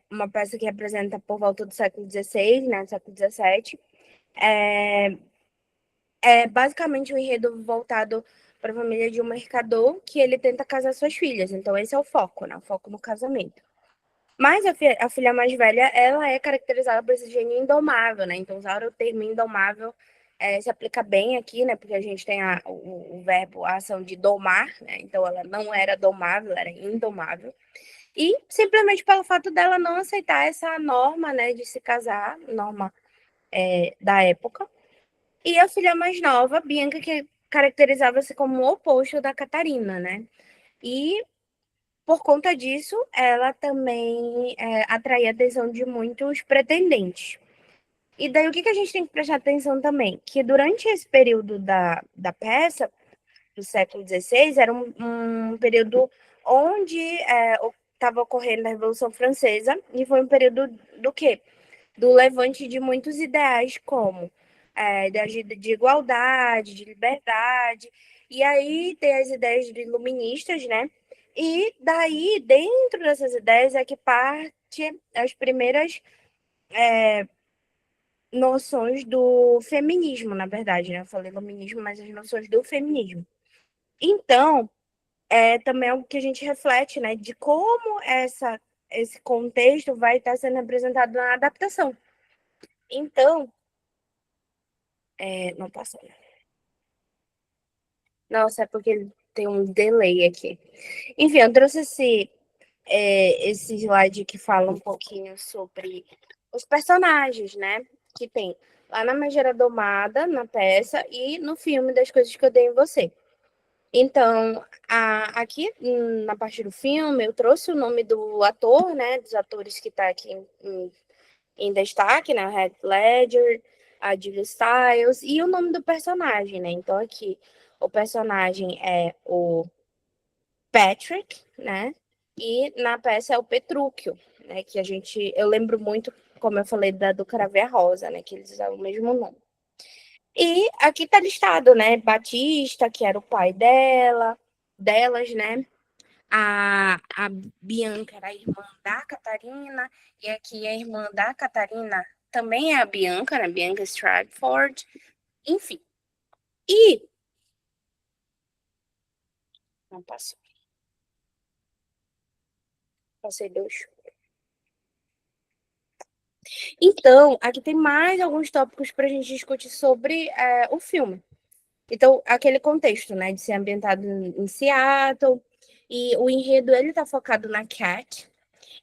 uma peça que representa por volta do século XVI, né? Do século XVII. É basicamente um enredo voltado para a família de um mercador que ele tenta casar suas filhas. Então, esse é o foco, né? O foco no casamento. Mas a filha mais velha, ela é caracterizada por esse gênio indomável, né? Então, usar o termo indomável se aplica bem aqui, né? Porque a gente tem o verbo, a ação de domar, né? Então, ela não era domável, era indomável. E simplesmente pelo fato dela não aceitar essa norma, né? De se casar, norma da época. E a filha mais nova, Bianca, que caracterizava-se como o oposto da Catarina, né? E por conta disso, ela também atraía a atenção de muitos pretendentes. E daí o que a gente tem que prestar atenção também? Que durante esse período da peça, do século XVI, era um período onde estava ocorrendo a Revolução Francesa, e foi um período do quê? Do levante de muitos ideais, como de igualdade, de liberdade, e aí tem as ideias de iluministas, né? E daí, dentro dessas ideias, é que parte as primeiras noções do feminismo, na verdade, né? Eu falei iluminismo, mas as noções do feminismo. Então, é também algo que a gente reflete, né? De como esse contexto vai estar sendo representado na adaptação. Então, não passou. Nossa, é porque tem um delay aqui. Enfim, eu trouxe esse slide que fala um pouquinho sobre os personagens, né? Que tem lá na Megera Domada, na peça, e no filme das Coisas que Eu Dei em Você. Então, aqui na parte do filme, eu trouxe o nome do ator, né? Dos atores que está aqui em destaque, né? O Heath Ledger, a Julia Stiles, e o nome do personagem, né? Então, aqui, o personagem é o Patrick, né? E na peça é o Petrúquio, né? Que eu lembro muito, como eu falei, do Caravia Rosa, né? Que eles usavam o mesmo nome. E aqui tá listado, né? Batista, que era o pai delas, né? A Bianca era a irmã da Catarina, e aqui a irmã da Catarina também é a Bianca, né? Bianca Stratford, enfim. E não passou. Passei 2. Então, aqui tem mais alguns tópicos para a gente discutir sobre o filme. Então, aquele contexto, né, de ser ambientado em Seattle, e o enredo ele está focado na Cat.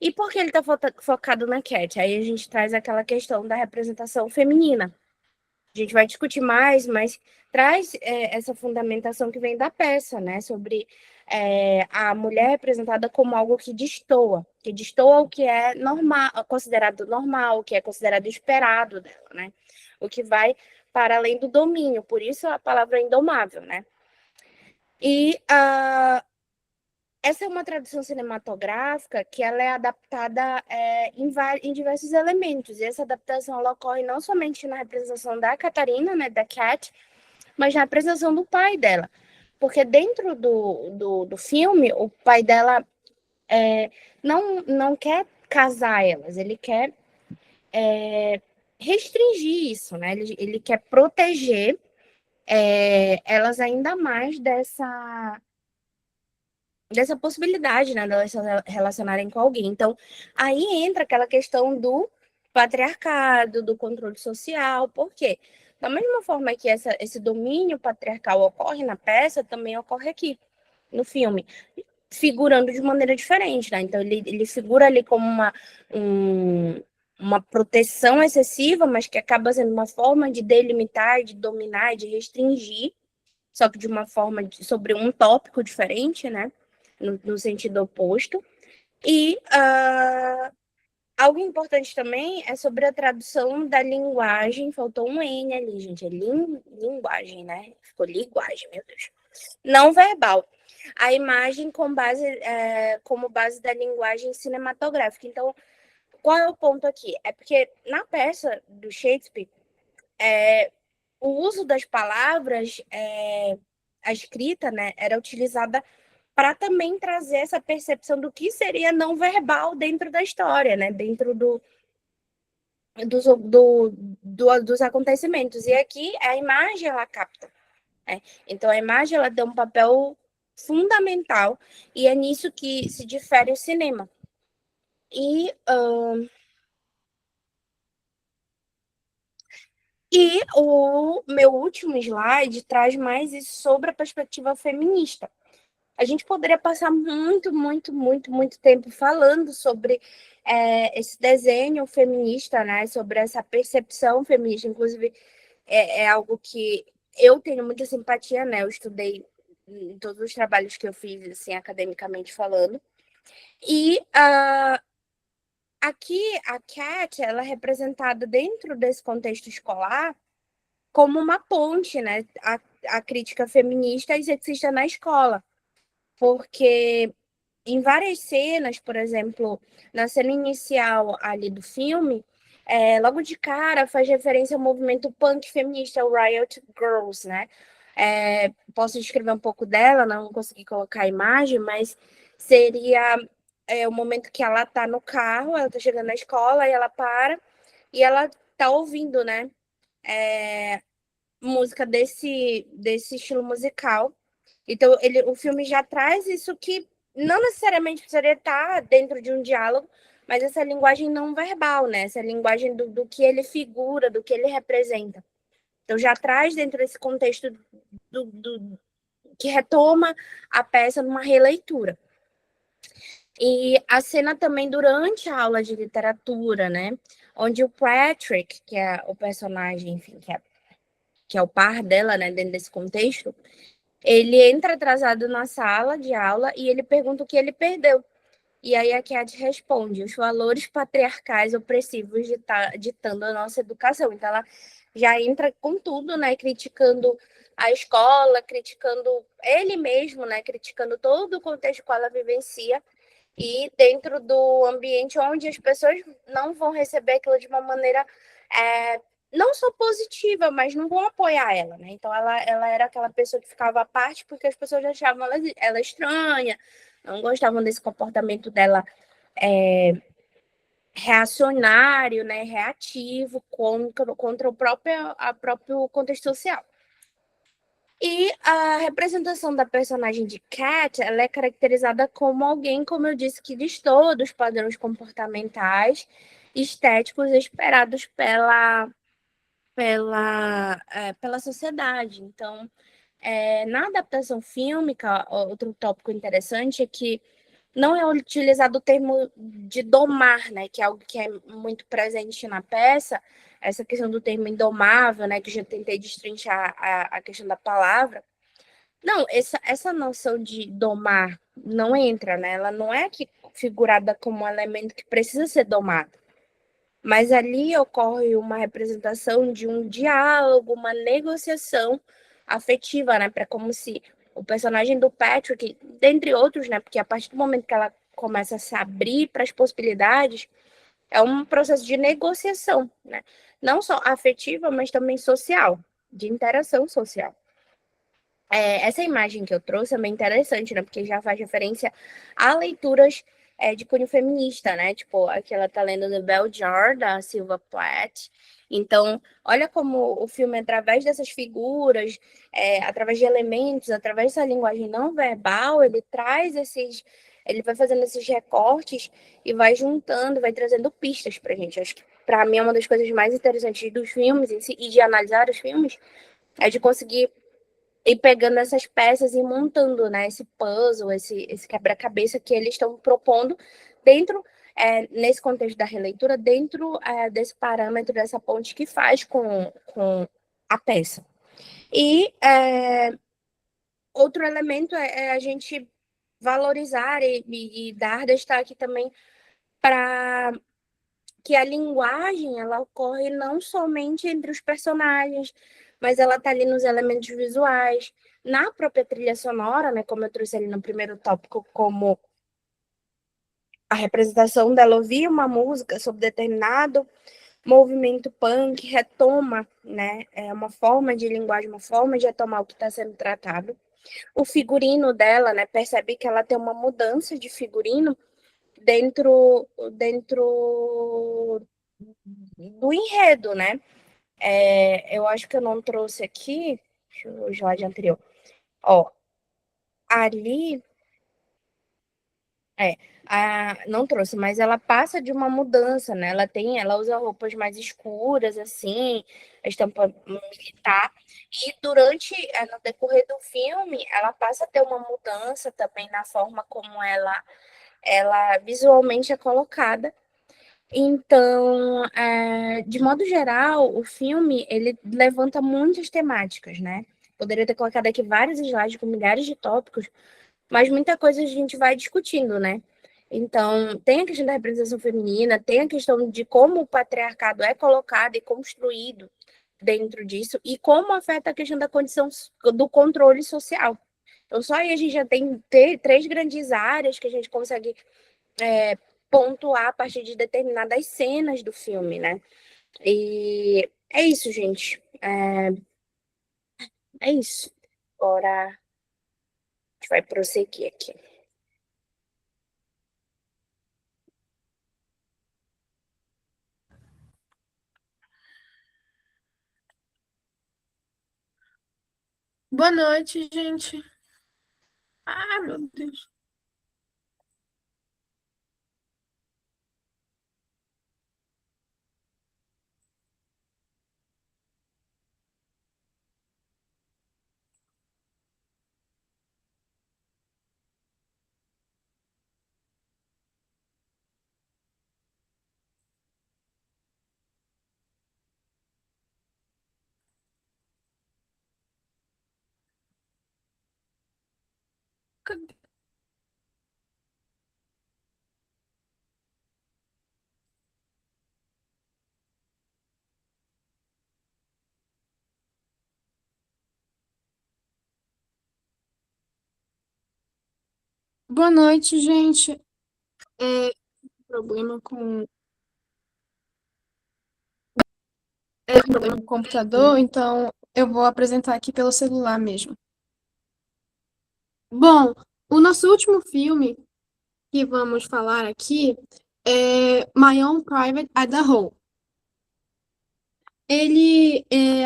E por que ele está focado na Cat? Aí a gente traz aquela questão da representação feminina. A gente vai discutir mais, mas traz essa fundamentação que vem da peça, né? Sobre a mulher representada como algo que destoa o que é normal, considerado normal, o que é considerado esperado dela, né? O que vai para além do domínio, por isso a palavra indomável, né? E essa é uma tradução cinematográfica que ela é adaptada em diversos elementos. E essa adaptação ela ocorre não somente na representação da Catarina, né, da Cat, mas na representação do pai dela. Porque dentro do filme, o pai dela não quer casar elas, ele quer restringir isso, né? Ele quer proteger elas ainda mais dessa possibilidade, né, delas se relacionarem com alguém. Então, aí entra aquela questão do patriarcado, do controle social, por quê? Da mesma forma que esse domínio patriarcal ocorre na peça, também ocorre aqui, no filme, figurando de maneira diferente, né? Então, ele figura ali como uma proteção excessiva, mas que acaba sendo uma forma de delimitar, de dominar, de restringir, só que de uma forma sobre um tópico diferente, né? No sentido oposto. E algo importante também é sobre a tradução da linguagem. Faltou um N ali, gente. É linguagem, né? Ficou linguagem, meu Deus. Não verbal. A imagem como base da linguagem cinematográfica. Então, qual é o ponto aqui? É porque na peça do Shakespeare, o uso das palavras, a escrita, né, era utilizada para também trazer essa percepção do que seria não verbal dentro da história, né? Dentro dos acontecimentos. E aqui a imagem ela capta. Né? Então a imagem ela tem um papel fundamental e é nisso que se difere o cinema. E o meu último slide traz mais isso sobre a perspectiva feminista. A gente poderia passar muito, muito, muito, muito tempo falando sobre esse desenho feminista, né? Sobre essa percepção feminista. Inclusive, é algo que eu tenho muita simpatia, né? Eu estudei em todos os trabalhos que eu fiz, assim, academicamente falando. E aqui, a Cat, ela é representada dentro desse contexto escolar como uma ponte, né? A crítica feminista e sexista na escola. Porque em várias cenas, por exemplo, na cena inicial ali do filme, logo de cara faz referência ao movimento punk feminista, o Riot Girls, né? Posso descrever um pouco dela, não consegui colocar a imagem, mas seria o momento que ela tá no carro, ela tá chegando na escola e ela para e ela tá ouvindo, né? Música desse estilo musical. Então, o filme já traz isso que não necessariamente precisaria estar dentro de um diálogo, mas essa linguagem não verbal, né? Essa linguagem do que ele figura, do que ele representa. Então, já traz dentro desse contexto que retoma a peça numa releitura. E a cena também durante a aula de literatura, né? Onde o Patrick, que é o personagem, enfim, que é o par dela, né, dentro desse contexto, ele entra atrasado na sala de aula e ele pergunta o que ele perdeu. E aí a Cat responde: os valores patriarcais opressivos ditando a nossa educação. Então ela já entra com tudo, né, criticando a escola, criticando ele mesmo, né, criticando todo o contexto que ela vivencia e dentro do ambiente onde as pessoas não vão receber aquilo de uma maneira não só positiva, mas não vão apoiar ela, né? Então ela era aquela pessoa que ficava à parte porque as pessoas achavam ela estranha, não gostavam desse comportamento dela reacionário, né? Reativo contra o próprio contexto social. E a representação da personagem de Cat, ela é caracterizada como alguém, como eu disse, que destoa dos padrões comportamentais estéticos esperados pela sociedade. Então, na adaptação fílmica, outro tópico interessante é que não é utilizado o termo de domar, né, que é algo que é muito presente na peça, essa questão do termo indomável, né, que eu já tentei destrinchar a questão da palavra. Não, essa noção de domar não entra, né? Ela não é que configurada como um elemento que precisa ser domado. Mas ali ocorre uma representação de um diálogo, uma negociação afetiva, né? Para como se o personagem do Patrick, dentre outros, né? Porque a partir do momento que ela começa a se abrir para as possibilidades, é um processo de negociação, né? Não só afetiva, mas também social, de interação social. Essa imagem que eu trouxe é bem interessante, né? Porque já faz referência a leituras de cunho feminista, né? Tipo, aqui ela tá lendo The Bell Jar, da Silva Plath. Então, olha como o filme, através dessas figuras, através de elementos, através dessa linguagem não verbal, ele traz esses. Ele vai fazendo esses recortes e vai juntando, vai trazendo pistas pra gente. Acho que, pra mim, é uma das coisas mais interessantes dos filmes em si, e de analisar os filmes, é de conseguir e pegando essas peças e montando, né, esse puzzle, esse quebra-cabeça que eles estão propondo dentro, nesse contexto da releitura, dentro desse parâmetro, dessa ponte que faz com a peça. E outro elemento é a gente valorizar e dar destaque também para que a linguagem ela ocorre não somente entre os personagens, mas ela está ali nos elementos visuais, na própria trilha sonora, né, como eu trouxe ali no primeiro tópico, como a representação dela ouvir uma música sobre determinado movimento punk, retoma, né, uma forma de linguagem, uma forma de retomar o que está sendo tratado. O figurino dela, né, percebe que ela tem uma mudança de figurino dentro do enredo, né? Eu acho que eu não trouxe aqui. Deixa eu ver o slide anterior. Ó, ali. É, não trouxe, mas ela passa de uma mudança, né? Ela usa roupas mais escuras, assim, a estampa militar. E no decorrer do filme, ela passa a ter uma mudança também na forma como ela visualmente é colocada. Então, de modo geral, o filme ele levanta muitas temáticas, né? Poderia ter colocado aqui vários slides com milhares de tópicos, mas muita coisa a gente vai discutindo, né? Então, tem a questão da representação feminina, tem a questão de como o patriarcado é colocado e construído dentro disso e como afeta a questão da condição do controle social. Então, só aí a gente já tem três grandes áreas que a gente consegue pontuar a partir de determinadas cenas do filme, né? E é isso, gente. É isso. Agora a gente vai prosseguir aqui. Boa noite, gente. Ah, meu Deus. Cadê? Boa noite, gente. Problema com problema com o computador, então eu vou apresentar aqui pelo celular mesmo. Bom, o nosso último filme que vamos falar aqui é My Own Private Idaho.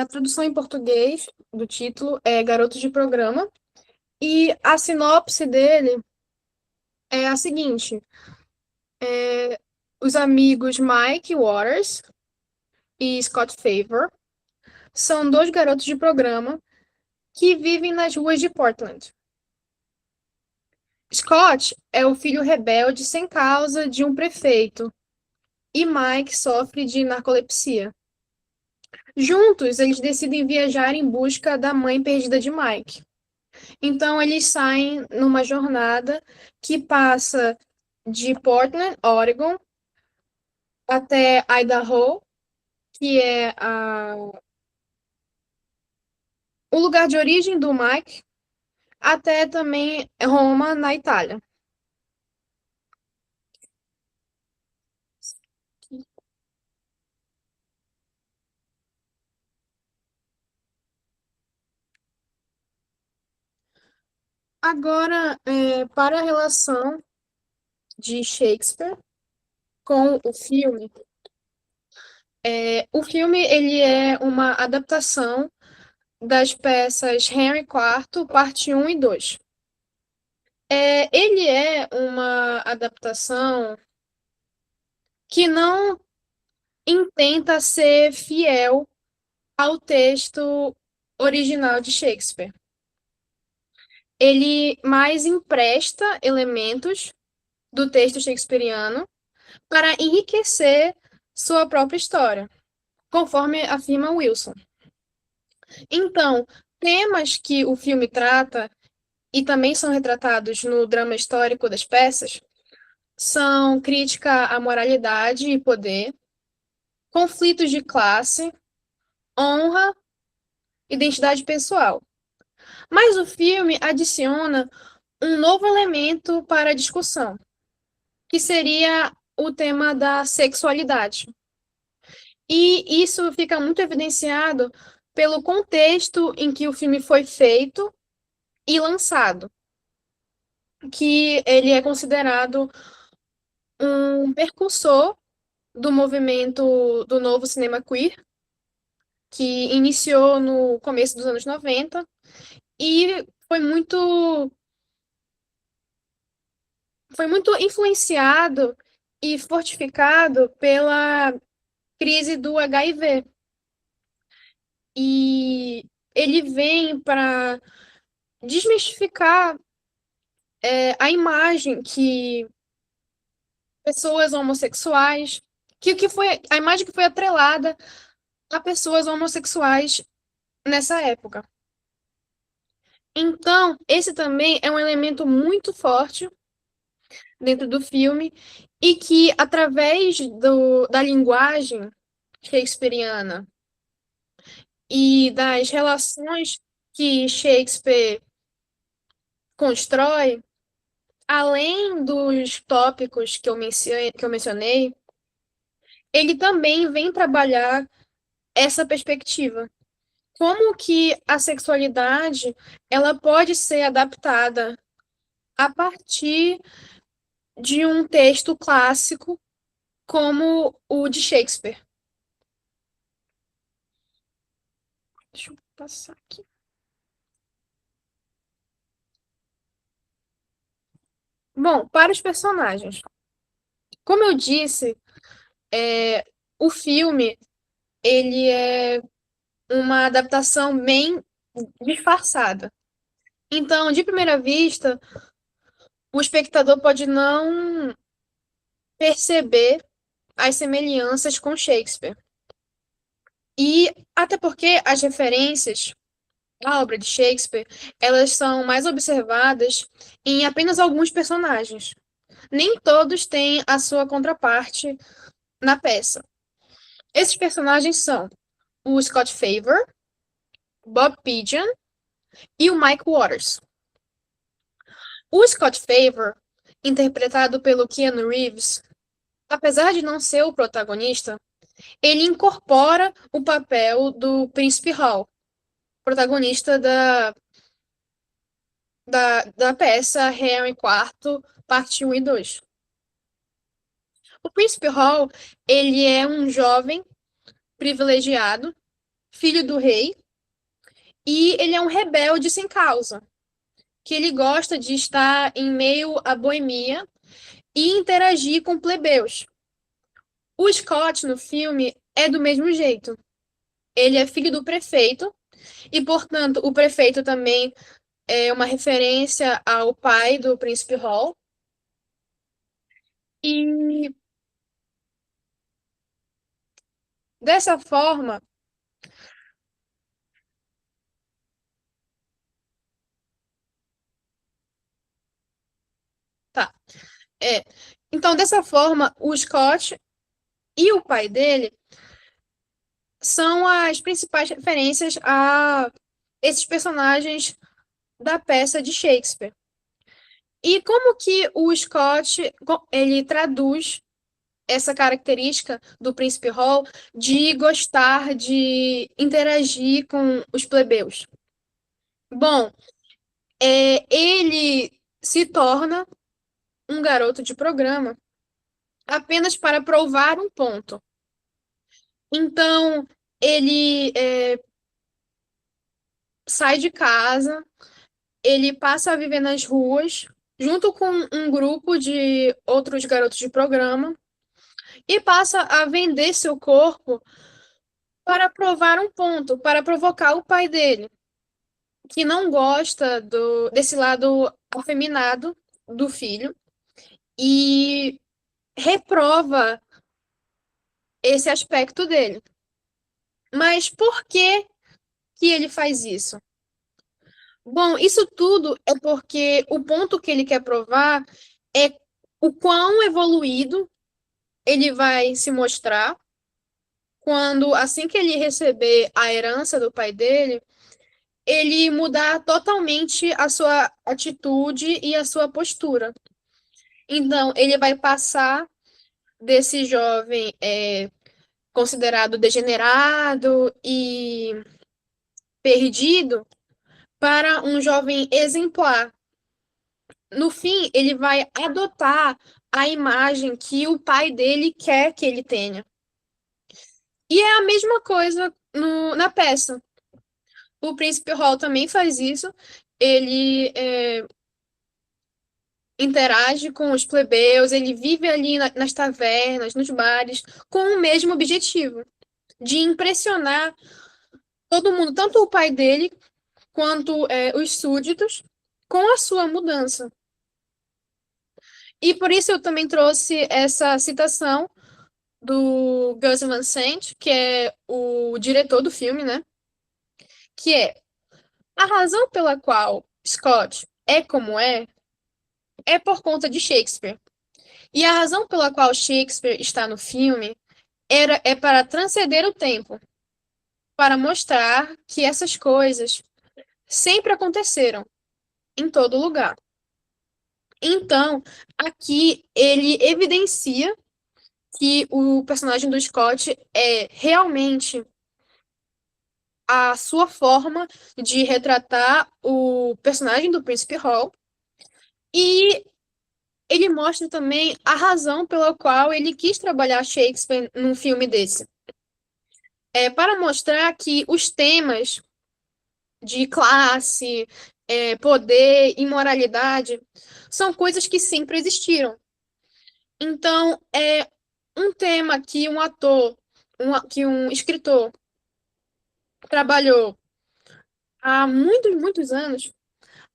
A tradução em português do título é Garotos de Programa, e a sinopse dele é a seguinte: os amigos Mike Waters e Scott Favor são dois garotos de programa que vivem nas ruas de Portland. Scott é o filho rebelde sem causa de um prefeito, e Mike sofre de narcolepsia. Juntos, eles decidem viajar em busca da mãe perdida de Mike. Então, eles saem numa jornada que passa de Portland, Oregon, até Idaho, que é o lugar de origem do Mike, até também Roma, na Itália. Agora, para a relação de Shakespeare com o filme ele é uma adaptação das peças Henry IV, parte 1 e 2. Ele é uma adaptação que não intenta ser fiel ao texto original de Shakespeare. Ele mais empresta elementos do texto shakespeariano para enriquecer sua própria história, conforme afirma Wilson. Então, temas que o filme trata e também são retratados no drama histórico das peças são crítica à moralidade e poder, conflitos de classe, honra, identidade pessoal. Mas o filme adiciona um novo elemento para a discussão, que seria o tema da sexualidade. E isso fica muito evidenciado pelo contexto em que o filme foi feito e lançado, que ele é considerado um precursor do movimento do novo cinema queer, que iniciou no começo dos anos 90 e foi muito influenciado e fortificado pela crise do HIV. E ele vem para desmistificar a imagem que pessoas homossexuais, que foi a imagem que foi atrelada a pessoas homossexuais nessa época. Então, esse também é um elemento muito forte dentro do filme e que, através da linguagem shakespeariana e das relações que Shakespeare constrói, além dos tópicos que eu mencionei, ele também vem trabalhar essa perspectiva. Como que a sexualidade ela pode ser adaptada a partir de um texto clássico como o de Shakespeare. Deixa eu passar aqui. Bom, para os personagens. Como eu disse, o filme ele é uma adaptação bem disfarçada. Então, de primeira vista, o espectador pode não perceber as semelhanças com Shakespeare. E até porque as referências à obra de Shakespeare, elas são mais observadas em apenas alguns personagens. Nem todos têm a sua contraparte na peça. Esses personagens são o Scott Favor, Bob Pigeon e o Mike Waters. O Scott Favor, interpretado pelo Keanu Reeves, apesar de não ser o protagonista, ele incorpora o papel do Príncipe Hall, protagonista da peça Henry IV, parte 1 e 2. O Príncipe Hall, ele é um jovem privilegiado, filho do rei, e ele é um rebelde sem causa, que ele gosta de estar em meio à boemia e interagir com plebeus. O Scott, no filme, é do mesmo jeito. Ele é filho do prefeito, e, portanto, o prefeito também é uma referência ao pai do Príncipe Hall. E dessa forma, tá. É. Então, dessa forma, o Scott e o pai dele são as principais referências a esses personagens da peça de Shakespeare. E como que o Scott ele traduz essa característica do Príncipe Hall de gostar de interagir com os plebeus? Bom, ele se torna um garoto de programa apenas para provar um ponto. Então, ele sai de casa, ele passa a viver nas ruas, junto com um grupo de outros garotos de programa, e passa a vender seu corpo para provar um ponto, para provocar o pai dele, que não gosta desse lado afeminado do filho e reprova esse aspecto dele. Mas por que ele faz isso? Bom, isso tudo é porque o ponto que ele quer provar é o quão evoluído ele vai se mostrar quando, assim que ele receber a herança do pai dele, ele mudar totalmente a sua atitude e a sua postura. Então, ele vai passar desse jovem considerado degenerado e perdido para um jovem exemplar. No fim, ele vai adotar a imagem que o pai dele quer que ele tenha. E é a mesma coisa na peça. O Príncipe Hall também faz isso. Ele interage com os plebeus, ele vive ali nas tavernas, nos bares, com o mesmo objetivo, de impressionar todo mundo, tanto o pai dele quanto os súditos, com a sua mudança. E por isso eu também trouxe essa citação do Gus Van Sant, que é o diretor do filme, né? Que é: a razão pela qual Scott é como é por conta de Shakespeare. E a razão pela qual Shakespeare está no filme é para transcender o tempo, para mostrar que essas coisas sempre aconteceram, em todo lugar. Então, aqui ele evidencia que o personagem do Scott é realmente a sua forma de retratar o personagem do Príncipe Hall, e ele mostra também a razão pela qual ele quis trabalhar Shakespeare num filme desse. É para mostrar que os temas de classe, poder, imoralidade são coisas que sempre existiram. Então, é um tema que um ator, que um escritor trabalhou há muitos, muitos anos,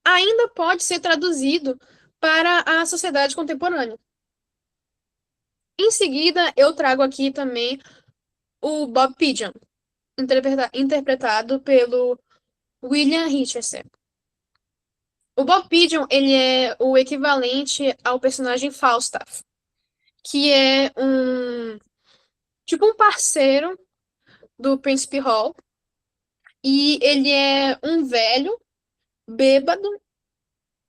ainda pode ser traduzido para a sociedade contemporânea. Em seguida, eu trago aqui também o Bob Pigeon, interpretado pelo William Richardson. O Bob Pigeon, ele é o equivalente ao personagem Falstaff, que é um parceiro do Príncipe Hall, e ele é um velho, bêbado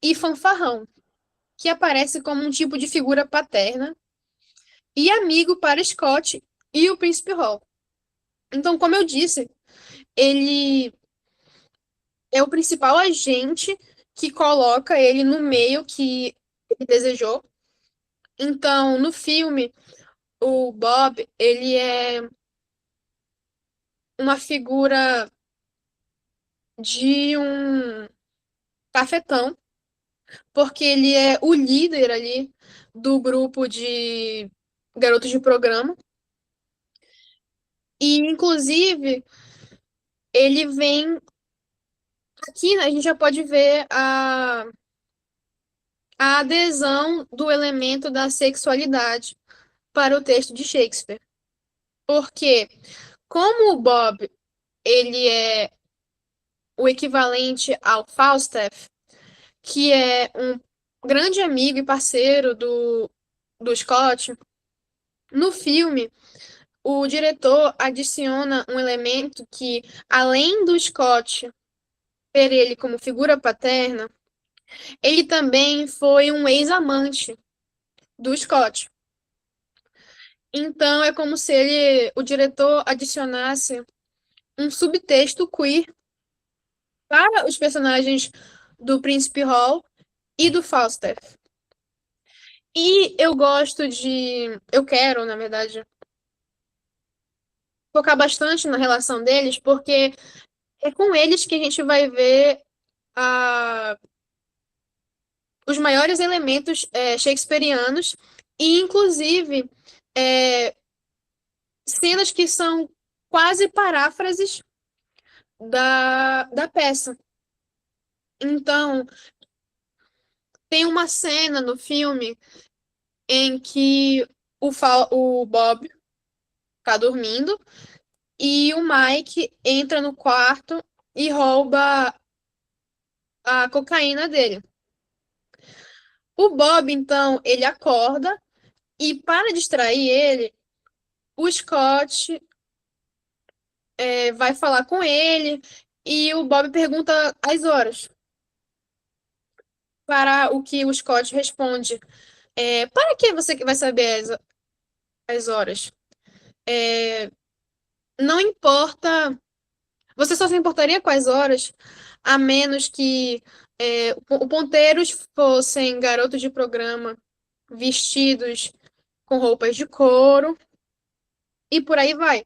e fanfarrão, que aparece como um tipo de figura paterna e amigo para Scott e o Príncipe Hall. Então, como eu disse, ele é o principal agente que coloca ele no meio que ele desejou. Então, no filme, o Bob, ele é uma figura de um cafetão, porque ele é o líder ali do grupo de garotos de programa. E, inclusive, ele vem aqui a gente já pode ver a adesão do elemento da sexualidade para o texto de Shakespeare. Porque, como o Bob ele é o equivalente ao Falstaff, que é um grande amigo e parceiro do Scott, no filme, o diretor adiciona um elemento que, além do Scott ter ele como figura paterna, ele também foi um ex-amante do Scott. Então, é como se o diretor adicionasse um subtexto queer para os personagens do Príncipe Hall e do Falstaff. E eu quero, na verdade, focar bastante na relação deles, porque é com eles que a gente vai ver os maiores elementos shakespearianos e, inclusive, cenas que são quase paráfrases da peça. Então, tem uma cena no filme em que o Bob está dormindo e o Mike entra no quarto e rouba a cocaína dele. O Bob, então, ele acorda e, para distrair ele, o Scott vai falar com ele e o Bob pergunta as horas. Para o que o Scott responde: para que você vai saber as horas? Não importa. Você só se importaria com as horas a menos que o ponteiros fossem garotos de programa vestidos com roupas de couro e por aí vai.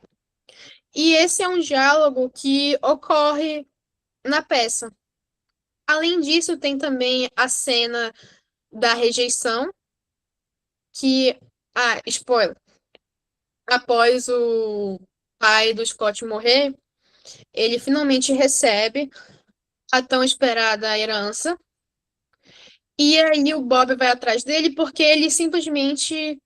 E esse é um diálogo que ocorre na peça. Além disso, tem também a cena da rejeição, que, spoiler, após o pai do Scott morrer, ele finalmente recebe a tão esperada herança. E aí o Bob vai atrás dele porque ele simplesmente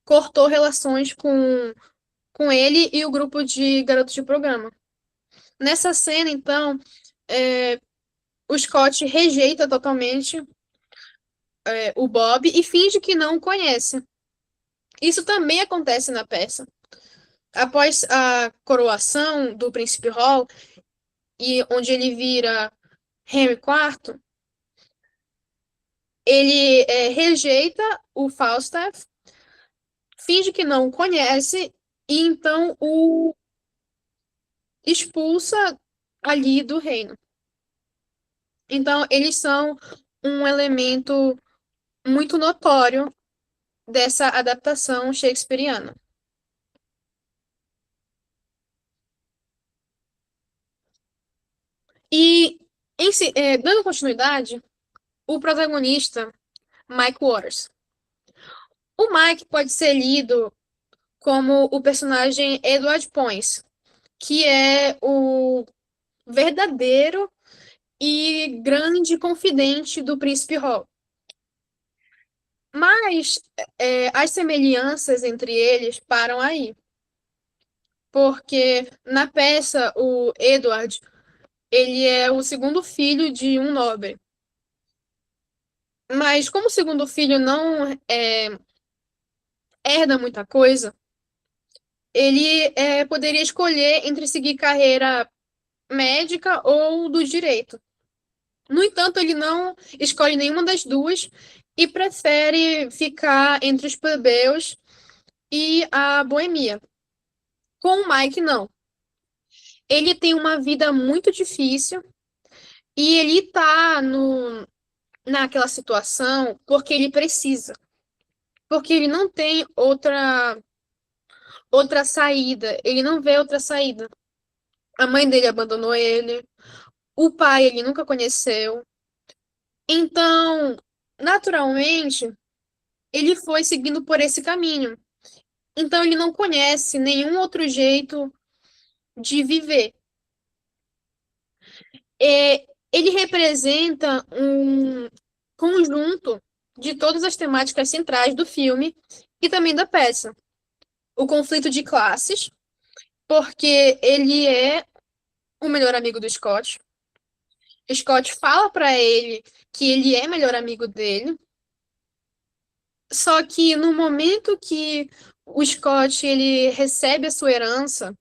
cortou relações com ele e o grupo de garotos de programa. Nessa cena, então, o Scott rejeita totalmente o Bob e finge que não o conhece. Isso também acontece na peça. Após a coroação do Príncipe Hall, e onde ele vira Henry IV, ele rejeita o Falstaff, finge que não o conhece e então o expulsa ali do reino. Então, eles são um elemento muito notório dessa adaptação shakespeariana. E, dando continuidade, o protagonista, Mike Waters. O Mike pode ser lido como o personagem Edward Poins, que é o verdadeiro e grande confidente do Príncipe Hall. Mas as semelhanças entre eles param aí. Porque na peça, o Edward, ele é o segundo filho de um nobre. Mas como o segundo filho não herda muita coisa, ele poderia escolher entre seguir carreira médica ou do direito. No entanto, ele não escolhe nenhuma das duas e prefere ficar entre os plebeus e a boemia. Com o Mike, não. Ele tem uma vida muito difícil e ele tá naquela situação porque ele precisa. Porque ele não tem outra saída. Ele não vê outra saída. A mãe dele abandonou ele. O pai ele nunca conheceu. Então, naturalmente, ele foi seguindo por esse caminho. Então, ele não conhece nenhum outro jeito de viver. ele representa um conjunto de todas as temáticas centrais do filme e também da peça. O conflito de classes, porque ele é o melhor amigo do Scott. Scott fala para ele que ele é melhor amigo dele. Só que no momento que o Scott ele recebe a sua herança,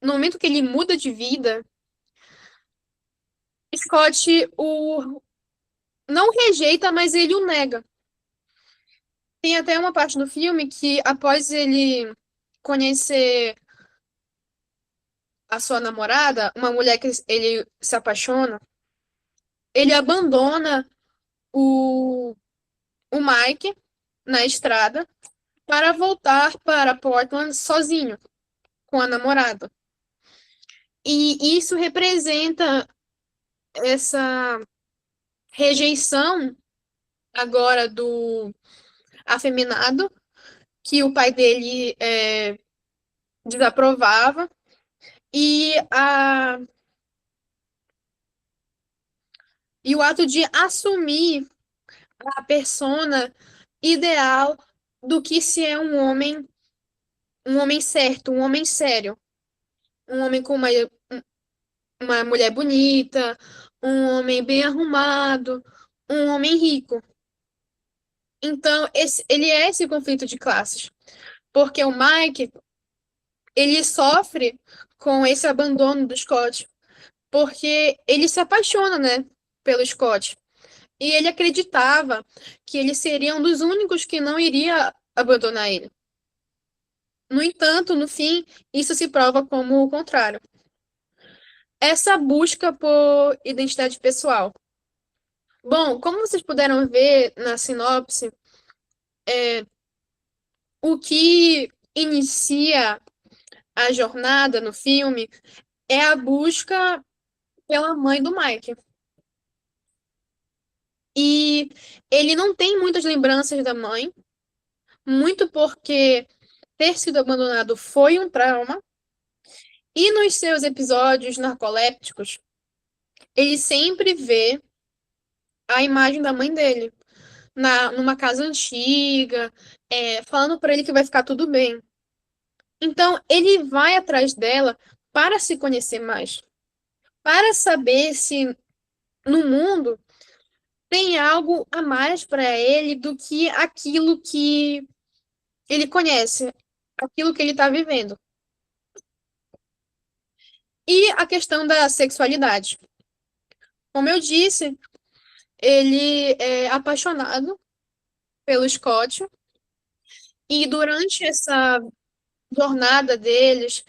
no momento que ele muda de vida, Scott o não rejeita, mas ele o nega. Tem até uma parte do filme que, após ele conhecer a sua namorada, uma mulher que ele se apaixona, ele abandona o Mike na estrada para voltar para Portland sozinho, com a namorada. E isso representa essa rejeição agora do afeminado, que o pai dele desaprovava, e, e o ato de assumir a persona ideal do que se é um homem certo, um homem sério, um homem com uma mulher bonita, um homem bem arrumado, um homem rico. Então, ele é esse conflito de classes, porque o Mike, ele sofre com esse abandono do Scott, porque ele se apaixona, né, pelo Scott. E ele acreditava que ele seria um dos únicos que não iria abandonar ele. No entanto, no fim, isso se prova como o contrário. Essa busca por identidade pessoal. Bom, como vocês puderam ver na sinopse, o que inicia a jornada no filme é a busca pela mãe do Mike. E ele não tem muitas lembranças da mãe, muito porque ter sido abandonado foi um trauma. E nos seus episódios narcolépticos, ele sempre vê a imagem da mãe dele numa casa antiga, falando para ele que vai ficar tudo bem. Então, ele vai atrás dela para se conhecer mais, para saber se no mundo tem algo a mais para ele do que aquilo que ele conhece, aquilo que ele está vivendo. E a questão da sexualidade. Como eu disse, ele é apaixonado pelo Scott, e durante essa jornada deles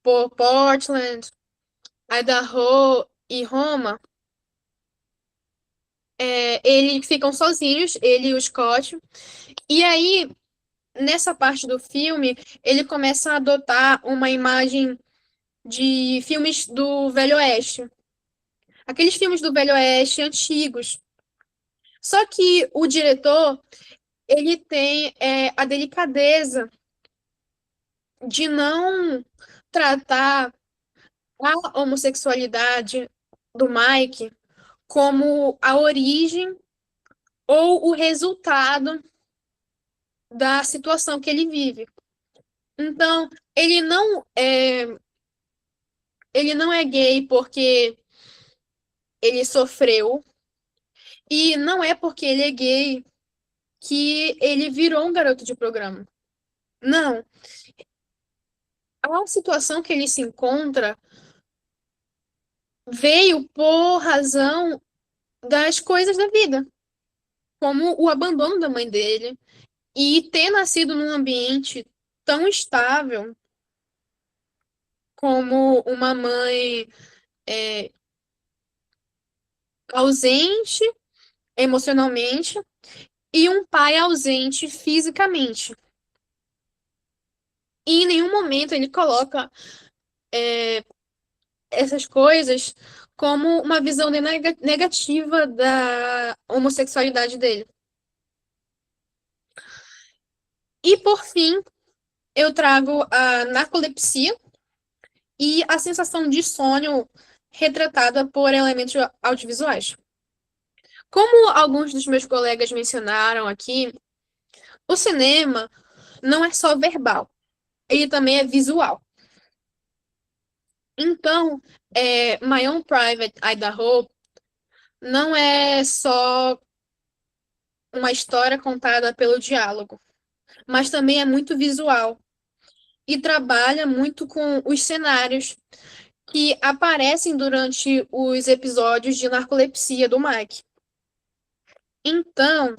por Portland, Idaho e Roma, eles ficam sozinhos, ele e o Scott. E aí, nessa parte do filme, ele começa a adotar uma imagem de filmes do Velho Oeste. Aqueles filmes do Velho Oeste antigos. Só que o diretor, ele tem a delicadeza de não tratar a homossexualidade do Mike como a origem ou o resultado da situação que ele vive. Então, ele não é gay porque ele sofreu, e não é porque ele é gay que ele virou um garoto de programa. Não. A situação que ele se encontra veio por razão das coisas da vida, como o abandono da mãe dele e ter nascido num ambiente tão estável como uma mãe ausente emocionalmente e um pai ausente fisicamente. E em nenhum momento ele coloca essas coisas como uma visão negativa da homossexualidade dele. E, por fim, eu trago a narcolepsia e a sensação de sonho retratada por elementos audiovisuais. Como alguns dos meus colegas mencionaram aqui, o cinema não é só verbal, ele também é visual. Então, My Own Private Idaho não é só uma história contada pelo diálogo, mas também é muito visual e trabalha muito com os cenários que aparecem durante os episódios de narcolepsia do Mike. Então,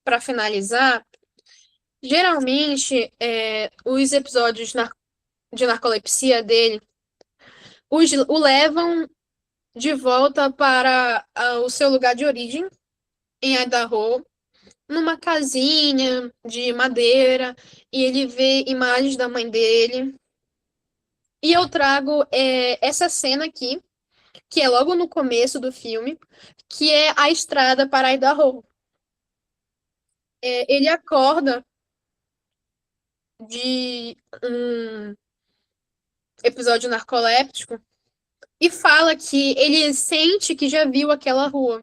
para finalizar, geralmente os episódios de narcolepsia dele o levam de volta para o seu lugar de origem, em Idaho, numa casinha de madeira, e ele vê imagens da mãe dele. E eu trago essa cena aqui, que é logo no começo do filme, que é a estrada para Idaho. Ele acorda de um episódio narcoléptico e fala que ele sente que já viu aquela rua.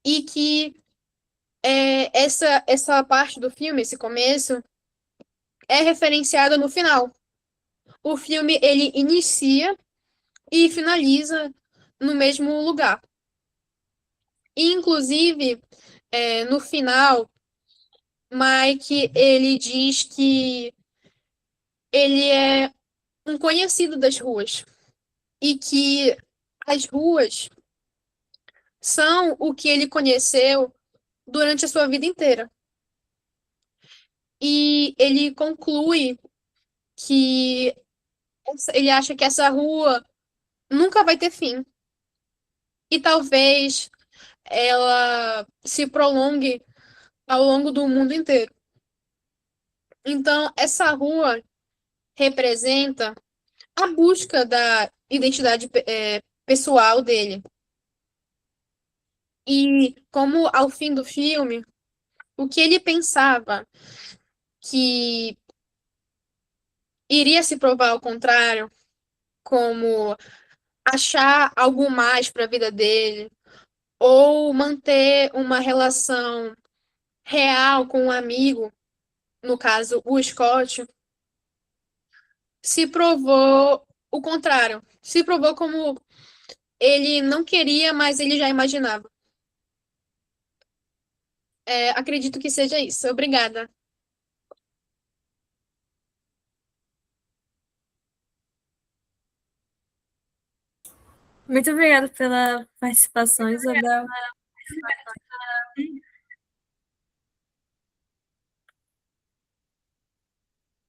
E que essa parte do filme, esse começo, é referenciada no final. O filme, ele inicia e finaliza no mesmo lugar. E, inclusive, no final, Mike, ele diz que ele é um conhecido das ruas e que as ruas são o que ele conheceu durante a sua vida inteira. E ele conclui que ele acha que essa rua nunca vai ter fim. E talvez ela se prolongue ao longo do mundo inteiro. Então, essa rua representa a busca da identidade pessoal dele. E como ao fim do filme, o que ele pensava que iria se provar ao contrário, como achar algo mais para a vida dele, ou manter uma relação real com um amigo, no caso o Scott, se provou o contrário. Se provou como ele não queria, mas ele já imaginava. Acredito que seja isso. Obrigada. Muito obrigada pela participação, Isabel.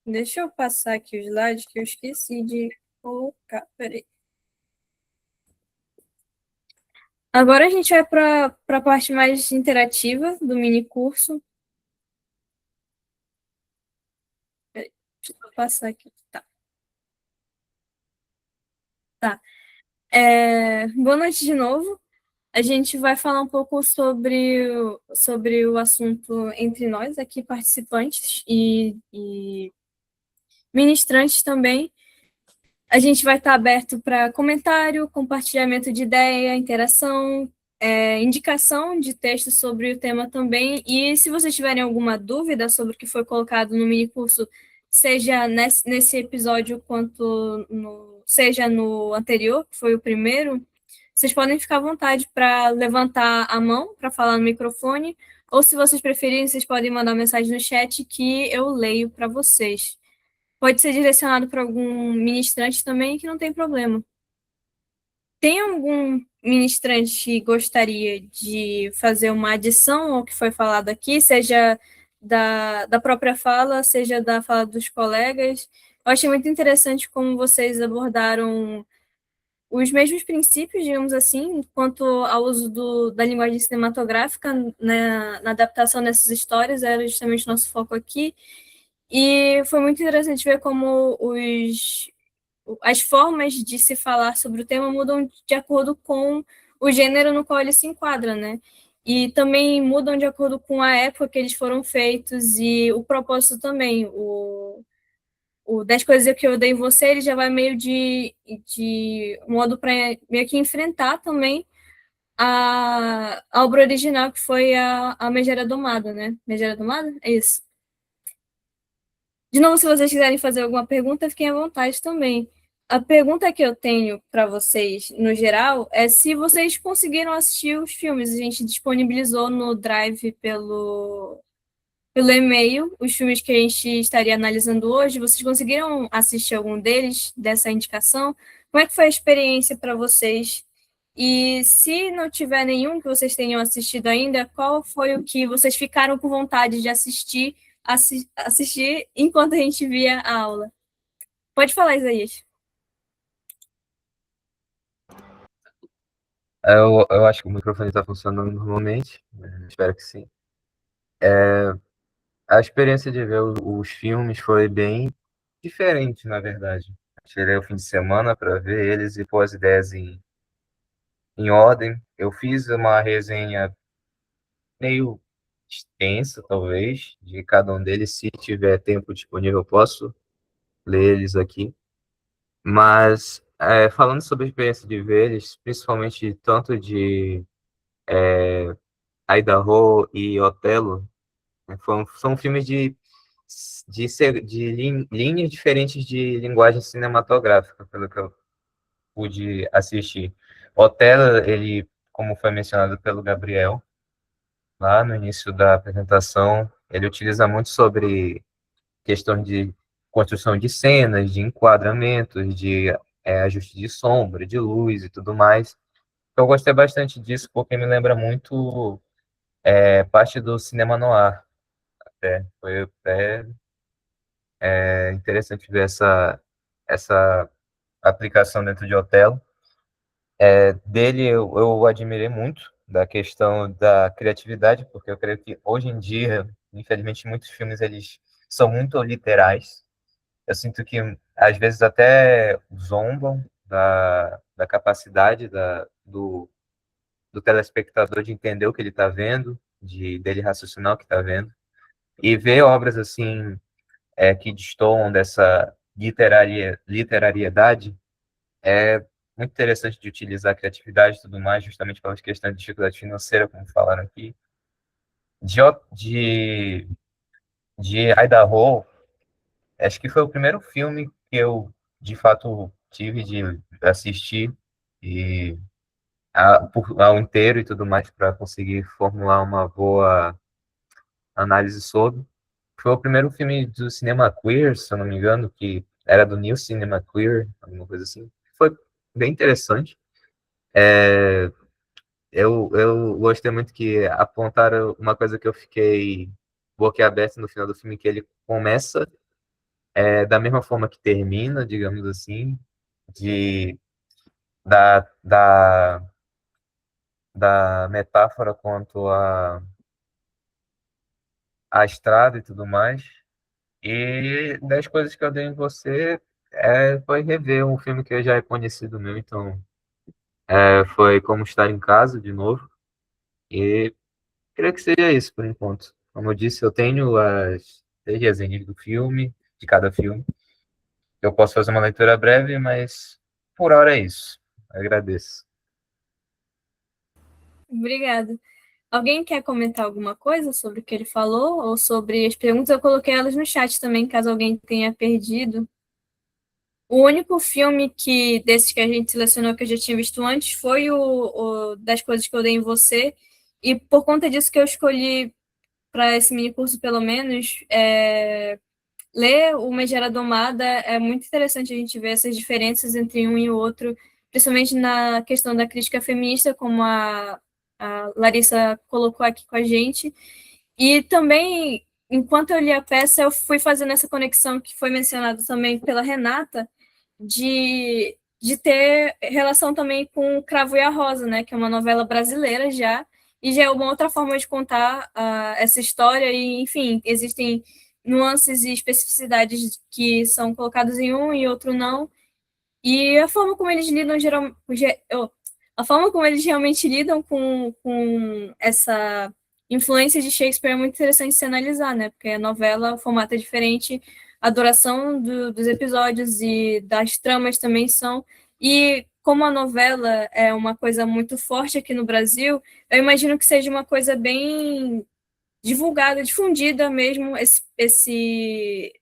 Deixa eu passar aqui o slide que eu esqueci de colocar. Peraí. Agora a gente vai para a parte mais interativa do mini curso. Peraí, deixa eu passar aqui. Tá. Boa noite de novo. A gente vai falar um pouco sobre o assunto entre nós aqui, participantes e ministrantes também. A gente vai estar aberto para comentário, compartilhamento de ideia, interação, indicação de texto sobre o tema também. E se vocês tiverem alguma dúvida sobre o que foi colocado no minicurso, seja nesse episódio quanto seja no anterior, que foi o primeiro, vocês podem ficar à vontade para levantar a mão para falar no microfone, ou se vocês preferirem, vocês podem mandar mensagem no chat que eu leio para vocês. Pode ser direcionado para algum ministrante também, que não tem problema. Tem algum ministrante que gostaria de fazer uma adição ao que foi falado aqui, seja da própria fala, seja da fala dos colegas? Eu achei muito interessante como vocês abordaram os mesmos princípios, digamos assim, quanto ao uso da linguagem cinematográfica na adaptação dessas histórias, era justamente o nosso foco aqui. E foi muito interessante ver como as formas de se falar sobre o tema mudam de acordo com o gênero no qual ele se enquadra, né? e também mudam de acordo com a época que eles foram feitos e o propósito também. O 10 coisas que eu odeio em você, ele já vai meio de modo para meio que enfrentar também a obra original, que foi a Megera Domada, né? Megera Domada? É isso. De novo, se vocês quiserem fazer alguma pergunta, fiquem à vontade também. A pergunta que eu tenho para vocês, no geral, é se vocês conseguiram assistir os filmes. A gente disponibilizou no Drive pelo e-mail os filmes que a gente estaria analisando hoje. Vocês conseguiram assistir algum deles, dessa indicação? Como é que foi a experiência para vocês? E se não tiver nenhum que vocês tenham assistido ainda, qual foi o que vocês ficaram com vontade de assistir enquanto a gente via a aula? Pode falar, Isaías. Eu acho que o microfone está funcionando normalmente, espero que sim. A experiência de ver os filmes foi bem diferente, na verdade. Tirei o fim de semana para ver eles e pôr as ideias em ordem. Eu fiz uma resenha meio extensa, talvez, de cada um deles. Se tiver tempo disponível, eu posso ler eles aqui. Mas, falando sobre a experiência de ver eles, principalmente tanto de Idaho e Otelo, né, são filmes de linhas diferentes de linguagem cinematográfica, pelo que eu pude assistir. Otelo, ele, como foi mencionado pelo Gabriel, lá no início da apresentação, ele utiliza muito sobre questão de construção de cenas, de enquadramentos, de ajuste de sombra, de luz e tudo mais. Eu gostei bastante disso porque me lembra muito parte do cinema noir. Foi até interessante ver essa aplicação dentro de Otelo. Dele eu admirei muito da questão da criatividade, porque eu creio que hoje em dia, infelizmente, muitos filmes eles são muito literais. Eu sinto que às vezes até zombam da capacidade do telespectador de entender o que ele está vendo, dele raciocinar o que está vendo, e ver obras assim que destoam dessa literariedade é muito interessante de utilizar a criatividade e tudo mais, justamente pelas questões de dificuldade financeira, como falaram aqui. De, de Idaho, acho que foi o primeiro filme que eu, de fato, tive de assistir e ao inteiro e tudo mais para conseguir formular uma boa análise sobre. Foi o primeiro filme do cinema queer, se eu não me engano, que era do New Cinema Queer, alguma coisa assim. Foi bem interessante. Eu gostei muito que apontaram uma coisa que eu fiquei boquiaberto no final do filme, que ele começa da mesma forma que termina, digamos assim, de, da, da, da metáfora quanto a estrada e tudo mais. E das coisas que eu dei em você foi rever um filme que já é conhecido meu, então foi Como Estar em Casa de novo. E creio que seria isso por enquanto. Como eu disse, eu tenho as 3 resenhas do filme, de cada filme. Eu posso fazer uma leitura breve, mas por hora é isso. Agradeço. Obrigada. Alguém quer comentar alguma coisa sobre o que ele falou ou sobre as perguntas? Eu coloquei elas no chat também, caso alguém tenha perdido. O único filme desses que a gente selecionou que eu já tinha visto antes foi o Das Coisas que Eu Dei em Você, e por conta disso que eu escolhi para esse mini curso, pelo menos, ler o Megera Domada. É muito interessante a gente ver essas diferenças entre um e o outro, principalmente na questão da crítica feminista, como a Larissa colocou aqui com a gente. E também, enquanto eu li a peça, eu fui fazendo essa conexão que foi mencionada também pela Renata, de ter relação também com o Cravo e a Rosa, né, que é uma novela brasileira já, e já é uma outra forma de contar essa história, e, enfim, existem nuances e especificidades que são colocadas em um e outro não, e a forma como eles lidam a forma como eles realmente lidam com essa influência de Shakespeare é muito interessante de se analisar, né? Porque a novela, o formato é diferente, a duração dos episódios e das tramas também são. E como a novela é uma coisa muito forte aqui no Brasil, eu imagino que seja uma coisa bem divulgada, difundida mesmo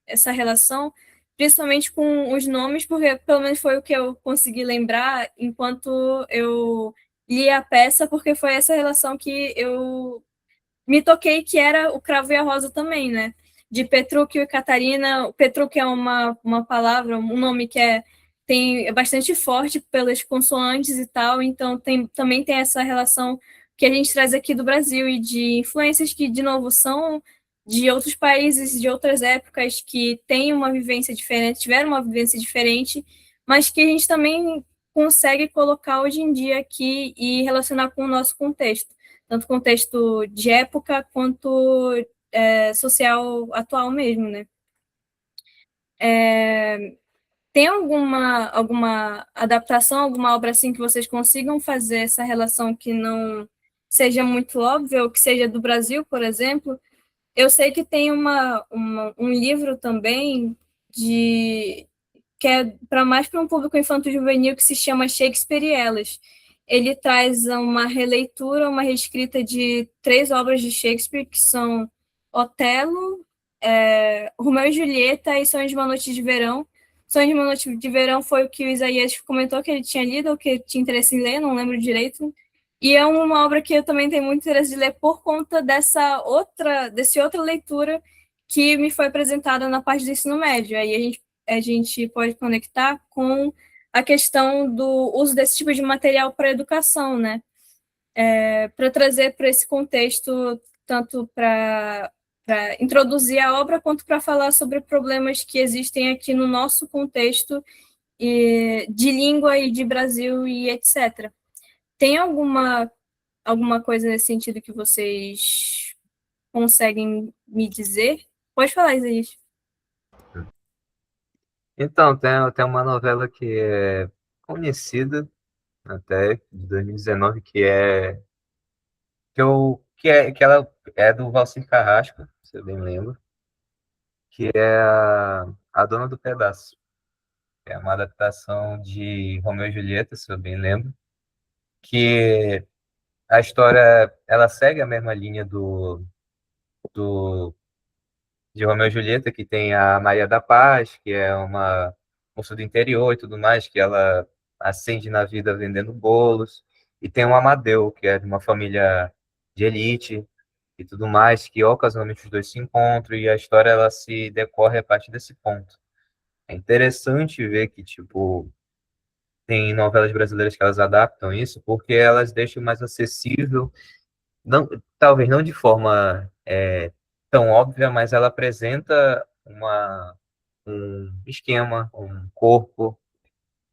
essa relação, principalmente com os nomes, porque pelo menos foi o que eu consegui lembrar enquanto eu li a peça, porque foi essa relação que eu me toquei que era o Cravo e a Rosa também, né? De Petrúquio e Catarina. O Petrúquio é uma palavra, um nome que é bastante forte pelas consoantes e tal, então também tem essa relação que a gente traz aqui do Brasil e de influências que, de novo, são de outros países, de outras épocas, que têm uma vivência diferente, tiveram uma vivência diferente, mas que a gente também consegue colocar hoje em dia aqui e relacionar com o nosso contexto, tanto contexto de época quanto social atual mesmo, né? Tem alguma adaptação, alguma obra assim que vocês consigam fazer essa relação que não seja muito óbvia, ou que seja do Brasil, por exemplo? Eu sei que tem um livro também que é mais para um público infanto-juvenil, que se chama Shakespeare e Elas. Ele traz uma releitura, uma reescrita de 3 obras de Shakespeare, que são Otelo, Romeu e Julieta e Sonhos de uma Noite de Verão. Sonhos de uma Noite de Verão foi o que o Isaías comentou que ele tinha lido, ou que tinha interesse em ler, não lembro direito. E é uma obra que eu também tenho muito interesse de ler por conta desse outra leitura que me foi apresentada na parte do ensino médio. Aí a gente pode conectar com a questão do uso desse tipo de material para a educação, né? Para trazer para esse contexto, tanto para introduzir a obra, quanto para falar sobre problemas que existem aqui no nosso contexto de língua e de Brasil e etc. Tem alguma coisa nesse sentido que vocês conseguem me dizer? Pode falar, Isaías. Então, tem uma novela que é conhecida até, de 2019, que ela é do Valcir Carrasco, se eu bem lembro, que é a Dona do Pedaço. É uma adaptação de Romeu e Julieta, se eu bem lembro, que a história, ela segue a mesma linha do de Romeu e Julieta, que tem a Maria da Paz, que é uma moça do interior e tudo mais, que ela ascende na vida vendendo bolos, e tem o Amadeu, que é de uma família de elite e tudo mais, que ocasionalmente os dois se encontram, e a história ela se decorre a partir desse ponto. É interessante ver que, tipo, tem novelas brasileiras que elas adaptam isso, porque elas deixam mais acessível, não, talvez não de forma tão óbvia, mas ela apresenta um esquema, um corpo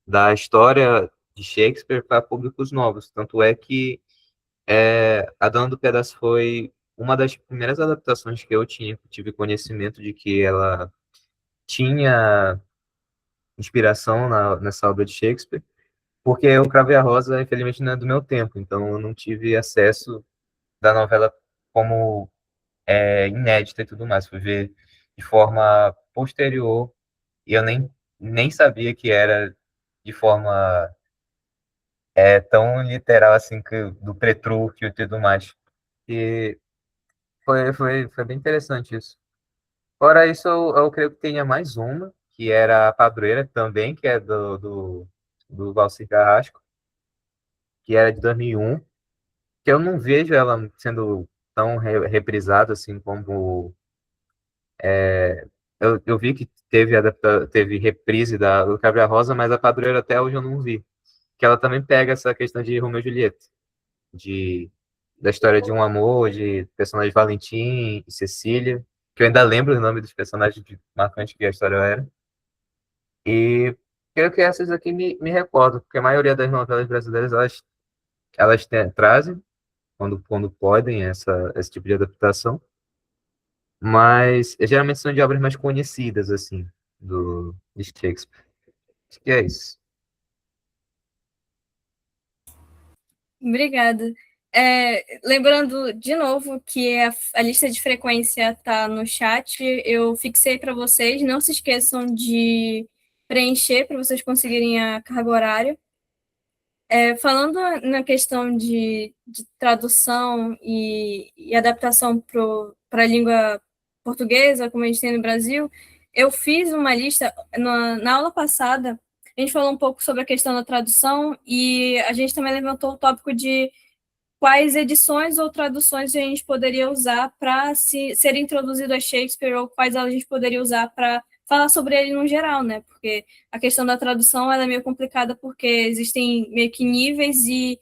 da história de Shakespeare para públicos novos. Tanto é que A Dona do Pedaço foi uma das primeiras adaptações que eu tive conhecimento de que ela tinha inspiração nessa obra de Shakespeare, porque o Cravo e a Rosa, infelizmente, não é do meu tempo, então eu não tive acesso da novela como inédita e tudo mais. Fui ver de forma posterior e eu nem sabia que era de forma tão literal assim que do Petrúquio e tudo mais. E foi bem interessante isso. Fora isso, eu creio que tenha mais uma, que era a Padroeira também, que é do Valcir Carrasco, que era de 2001, que eu não vejo ela sendo tão reprisada assim como eu vi que teve reprise do Cabra Rosa, mas a Padroeira até hoje eu não vi. Que ela também pega essa questão de Romeu e Julieta, de, da história de um amor, de personagens Valentim e Cecília, que eu ainda lembro o nome dos personagens marcantes que a história era. E creio que essas aqui me recordo, porque a maioria das novelas brasileiras elas trazem, quando podem, esse tipo de adaptação. Mas geralmente são de obras mais conhecidas, assim, de Shakespeare. Acho que é isso. Obrigada. Lembrando de novo que a lista de frequência está no chat, eu fixei para vocês, não se esqueçam de preencher para vocês conseguirem a carga horária. Falando na questão de tradução e adaptação para a língua portuguesa, como a gente tem no Brasil, eu fiz uma lista, na aula passada, a gente falou um pouco sobre a questão da tradução e a gente também levantou o tópico de quais edições ou traduções a gente poderia usar para ser introduzido a Shakespeare ou quais a gente poderia usar para falar sobre ele no geral, né? Porque a questão da tradução ela é meio complicada porque existem meio que níveis e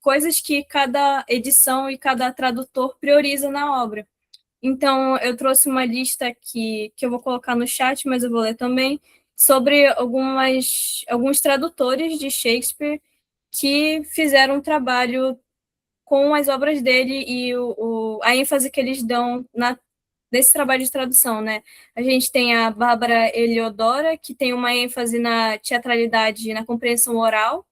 coisas que cada edição e cada tradutor prioriza na obra. Então, eu trouxe uma lista aqui que eu vou colocar no chat, mas eu vou ler também, sobre alguns tradutores de Shakespeare que fizeram um trabalho com as obras dele e a ênfase que eles dão nesse trabalho de tradução, né? A gente tem a Bárbara Eliodora, que tem uma ênfase na teatralidade e na compreensão oral.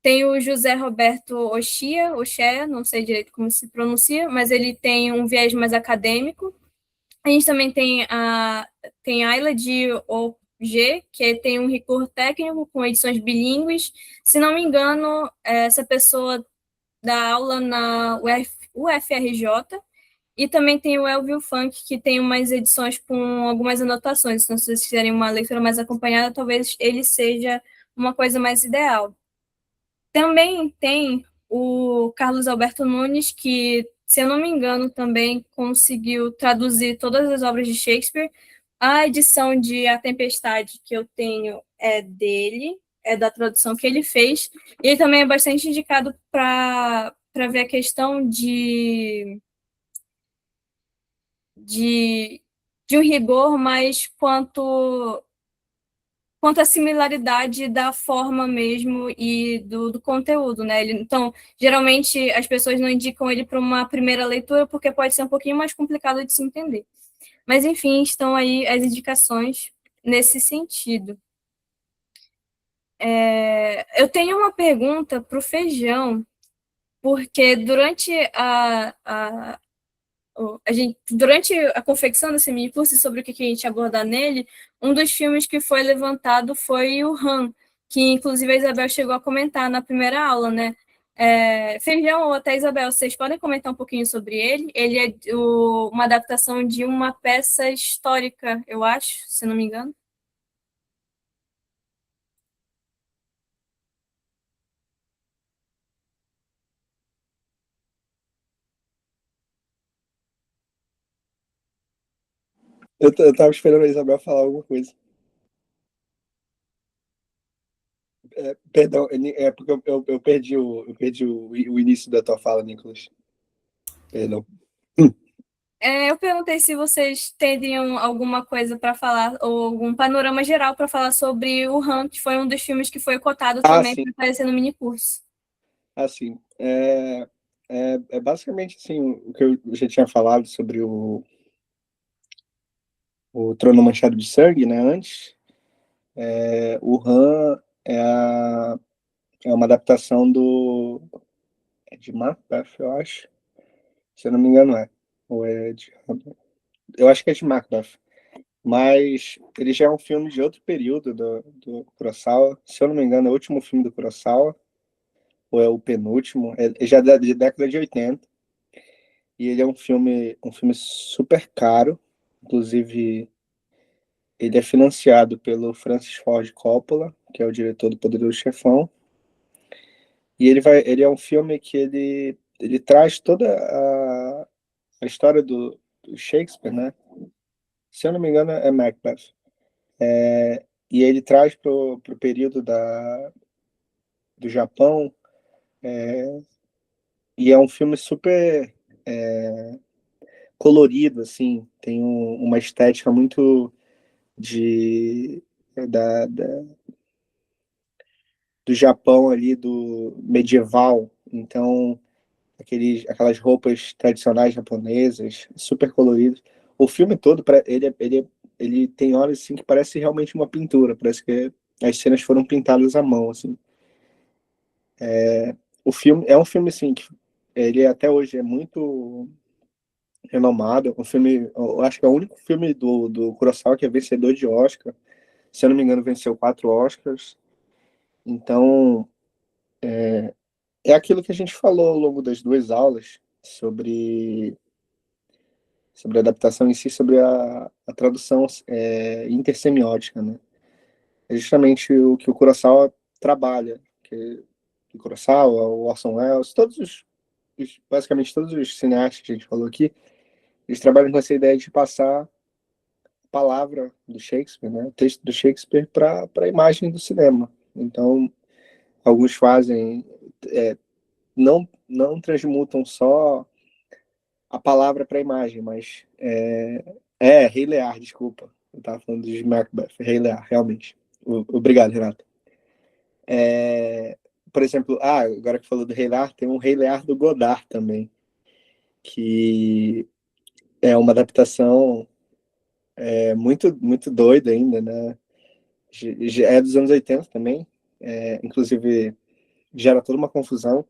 Tem o José Roberto Ochea, não sei direito como se pronuncia, mas ele tem um viés mais acadêmico. A gente também tem a Ayla de OG, que tem um rigor técnico com edições bilíngues. Se não me engano, essa pessoa dá aula na UFRJ, e também tem o Elvio Funk, que tem umas edições com algumas anotações. Então, se vocês quiserem uma leitura mais acompanhada, talvez ele seja uma coisa mais ideal. Também tem o Carlos Alberto Nunes, que, se eu não me engano, também conseguiu traduzir todas as obras de Shakespeare. A edição de A Tempestade que eu tenho é dele, é da tradução que ele fez. E ele também é bastante indicado para ver a questão de um rigor, mas quanto à similaridade da forma mesmo e do conteúdo, né? Então, geralmente, as pessoas não indicam ele para uma primeira leitura porque pode ser um pouquinho mais complicado de se entender. Mas, enfim, estão aí as indicações nesse sentido. Eu tenho uma pergunta para o Feijão, porque durante durante a confecção desse mini curso sobre o que a gente ia abordar nele, um dos filmes que foi levantado foi o Han, que inclusive a Isabel chegou a comentar na primeira aula, né? Feijão ou até Isabel, vocês podem comentar um pouquinho sobre ele? Ele é uma adaptação de uma peça histórica, eu acho, se não me engano. Eu tava esperando a Isabel falar alguma coisa. Perdão, porque eu perdi o início da tua fala, Nicolas. Perdão. Eu perguntei se vocês teriam alguma coisa para falar, ou algum panorama geral para falar sobre o Han, que foi um dos filmes que foi cotado também para aparecer no mini curso. Assim, é basicamente assim, o que eu já tinha falado sobre o Trono Manchado de Sangue, né, antes. O Han é uma adaptação de Macbeth, eu acho. Se eu não me engano, ou eu acho que é de Macbeth. Mas ele já é um filme de outro período do Kurosawa. Se eu não me engano, é o último filme do Kurosawa, ou é o penúltimo. É já de década de 80. E ele é um filme super caro. Inclusive, ele é financiado pelo Francis Ford Coppola, que é o diretor do Poderoso Chefão. E ele é um filme que ele traz toda a história do Shakespeare, né? Se eu não me engano, é Macbeth. E ele traz para o período do Japão, e é um filme super colorido, assim, tem uma estética muito do Japão ali, do medieval, então aquelas roupas tradicionais japonesas, super coloridas. O filme todo, ele tem horas assim que parece realmente uma pintura, parece que as cenas foram pintadas à mão, assim. o filme é um filme, assim, que ele até hoje é muito renomado. Um filme, eu acho que é o único filme do Kurosawa que é vencedor de Oscar. Se eu não me engano, venceu 4 Oscars. Então, é aquilo que a gente falou ao longo das 2 aulas sobre a adaptação em si, sobre a tradução intersemiótica, né? É justamente o que o Kurosawa trabalha, que o Kurosawa, o Orson Welles, basicamente todos os cineastas que a gente falou aqui, eles trabalham com essa ideia de passar a palavra do Shakespeare, né, o texto do Shakespeare para a imagem do cinema. Então, alguns fazem, não transmutam só a palavra para a imagem, mas Rei Lear, desculpa. Eu estava falando de Macbeth, Rei Lear, realmente. Obrigado, Renato. Por exemplo, agora que falou do Rei Lear, tem um Rei Lear do Godard também, que é uma adaptação muito, muito doida ainda, né? É dos anos 80 também, inclusive gera toda uma confusão.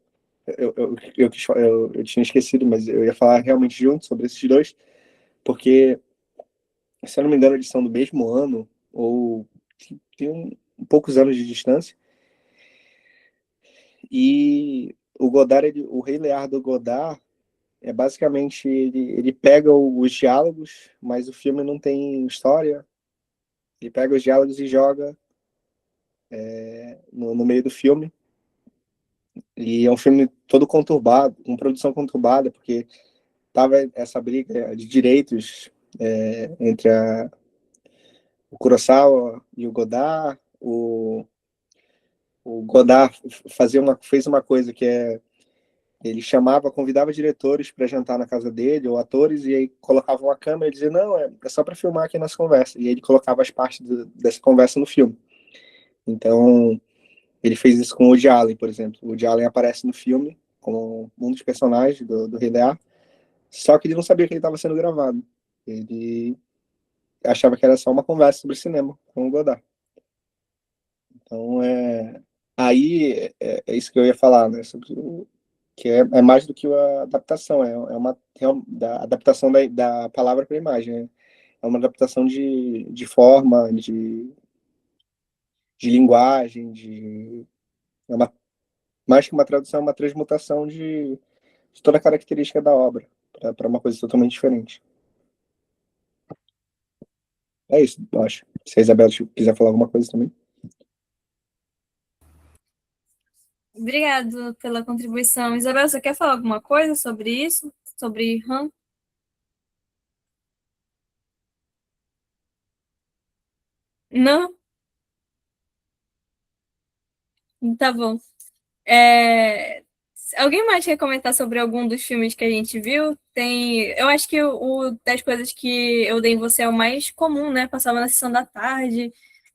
Eu tinha esquecido, mas eu ia falar realmente junto sobre esses dois, porque, se eu não me engano, eles são do mesmo ano, ou tem poucos anos de distância, e o Godard, o Rei Lear do Godard, basicamente, ele pega os diálogos, mas o filme não tem história. Ele pega os diálogos e joga no meio do filme. E é um filme todo conturbado, com produção conturbada, porque tava essa briga de direitos entre o Kurosawa e o Godard. O Godard fez uma coisa que ele convidava diretores para jantar na casa dele, ou atores, e aí colocava uma câmera e dizia, não, é só para filmar aqui nossa conversa. E aí ele colocava as partes dessa conversa no filme. Então, ele fez isso com o Woody Allen, por exemplo. O Woody Allen aparece no filme como um dos personagens do Rei Lear, só que ele não sabia que ele estava sendo gravado. Ele achava que era só uma conversa sobre cinema com o Godard. Então, é isso que eu ia falar, né? Sobre que é mais do que a adaptação, a adaptação da palavra para a imagem. Né? É uma adaptação de forma, de linguagem, mais que uma tradução, é uma transmutação de toda a característica da obra para uma coisa totalmente diferente. É isso, eu acho. Se a Isabela quiser falar alguma coisa também. Obrigado pela contribuição. Isabel, você quer falar alguma coisa sobre isso? Sobre Han? Não? Tá bom. Alguém mais quer comentar sobre algum dos filmes que a gente viu? Eu acho que o das coisas que eu dei em você é o mais comum, né? Passava na sessão da tarde.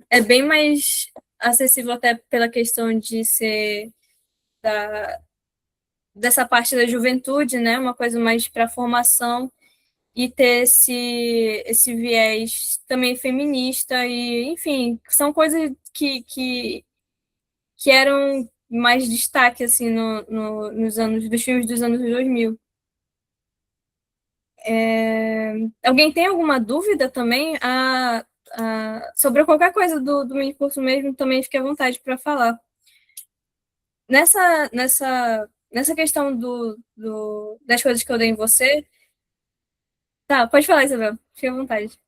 É bem mais acessível até pela questão de ser dessa parte da juventude, né? Uma coisa mais para formação e ter esse viés também feminista e, enfim, são coisas que eram mais destaque assim nos filmes dos anos 2000. Alguém tem alguma dúvida também sobre qualquer coisa do mini curso mesmo? Também fique à vontade para falar. Nessa questão das coisas que eu dei em você. Tá, pode falar, Isabel. Fique à vontade.